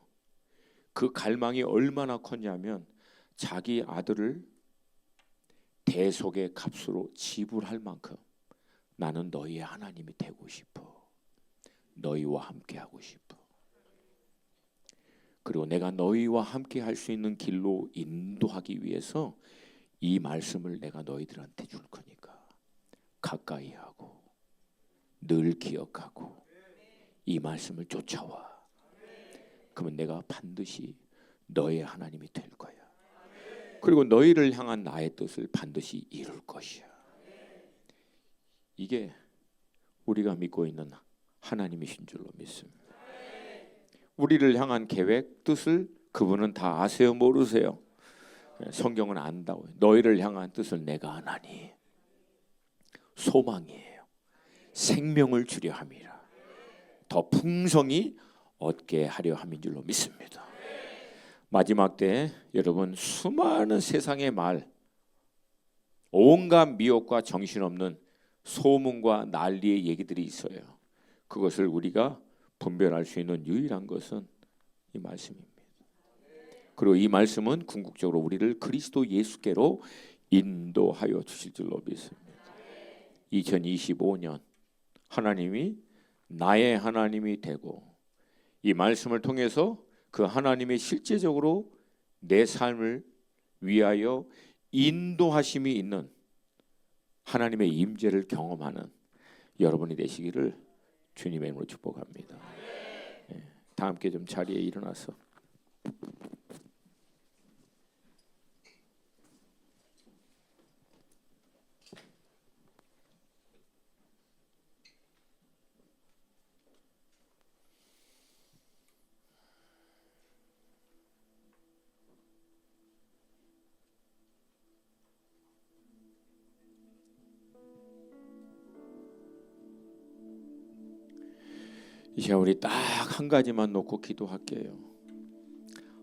그 갈망이 얼마나 컸냐면 자기 아들을 대속의 값으로 지불할 만큼 나는 너희의 하나님이 되고 싶어. 너희와 함께하고 싶어. 그리고 내가 너희와 함께할 수 있는 길로 인도하기 위해서 이 말씀을 내가 너희들한테 줄 거니까 가까이 하고 늘 기억하고 이 말씀을 쫓아와. 그러면 내가 반드시 너의 하나님이 될 거야. 그리고 너희를 향한 나의 뜻을 반드시 이룰 것이야. 이게 우리가 믿고 있는 하나님이신 줄로 믿습니다. 우리를 향한 계획, 뜻을 그분은 다 아세요, 모르세요? 성경은 안다고. 너희를 향한 뜻을 내가 아나니 소망이에요. 생명을 주려 함이라. 더 풍성히 얻게 하려 함인 줄로 믿습니다. 마지막 때 여러분, 수많은 세상의 말, 온갖 미혹과 정신없는 소문과 난리의 얘기들이 있어요. 그것을 우리가 분별할 수 있는 유일한 것은 이 말씀입니다. 그리고 이 말씀은 궁극적으로 우리를 그리스도 예수께로 인도하여 주실 줄로 믿습니다. 2025년 하나님이 나의 하나님이 되고 이 말씀을 통해서 그 하나님의 실제적으로 내 삶을 위하여 인도하심이 있는 하나님의 임재를 경험하는 여러분이 되시기를 주님의 이름으로 축복합니다. 다 함께 좀 자리에 일어나서 이 시간 우리 딱 한 가지만 놓고 기도할게요.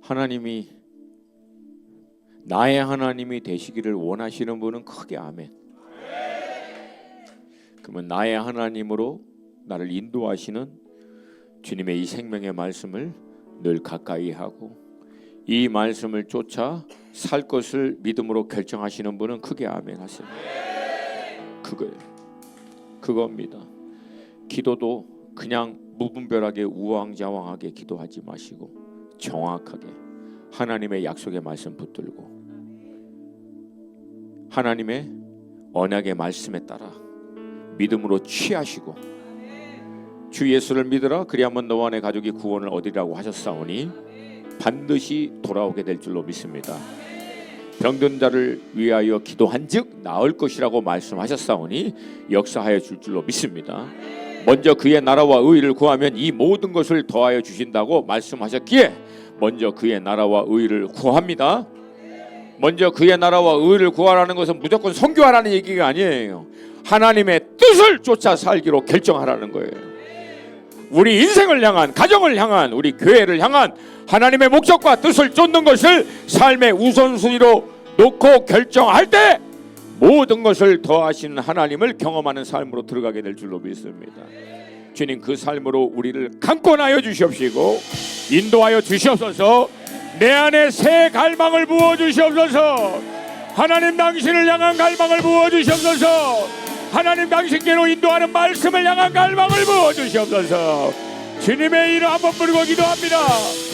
하나님이 나의 하나님이 되시기를 원하시는 분은 크게 아멘. 그러면 나의 하나님으로 나를 인도하시는 주님의 이 생명의 말씀을 늘 가까이 하고 이 말씀을 쫓아 살 것을 믿음으로 결정하시는 분은 크게 아멘 하세요. 그거예요. 그겁니다. 기도도 그냥 무분별하게 우왕좌왕하게 기도하지 마시고 정확하게 하나님의 약속의 말씀 붙들고 하나님의 언약의 말씀에 따라 믿음으로 취하시고 주 예수를 믿으라 그리하면 너와 내 가족이 구원을 얻으리라고 하셨사오니 반드시 돌아오게 될 줄로 믿습니다. 병든 자를 위하여 기도한즉 나을 것이라고 말씀하셨사오니 역사하여 줄 줄로 믿습니다. 먼저 그의 나라와 의를 구하면 이 모든 것을 더하여 주신다고 말씀하셨기에 먼저 그의 나라와 의를 구합니다. 먼저 그의 나라와 의를 구하라는 것은 무조건 선교하라는 얘기가 아니에요. 하나님의 뜻을 쫓아 살기로 결정하라는 거예요. 우리 인생을 향한, 가정을 향한, 우리 교회를 향한 하나님의 목적과 뜻을 쫓는 것을 삶의 우선순위로 놓고 결정할 때 모든 것을 더하시는 하나님을 경험하는 삶으로 들어가게 될 줄로 믿습니다. 주님 그 삶으로 우리를 강권하여 주시옵시고 인도하여 주시옵소서. 내 안에 새 갈망을 부어 주시옵소서. 하나님 당신을 향한 갈망을 부어 주시옵소서. 하나님 당신께로 인도하는 말씀을 향한 갈망을 부어 주시옵소서. 주님의 이름 한번 부르고 기도합니다.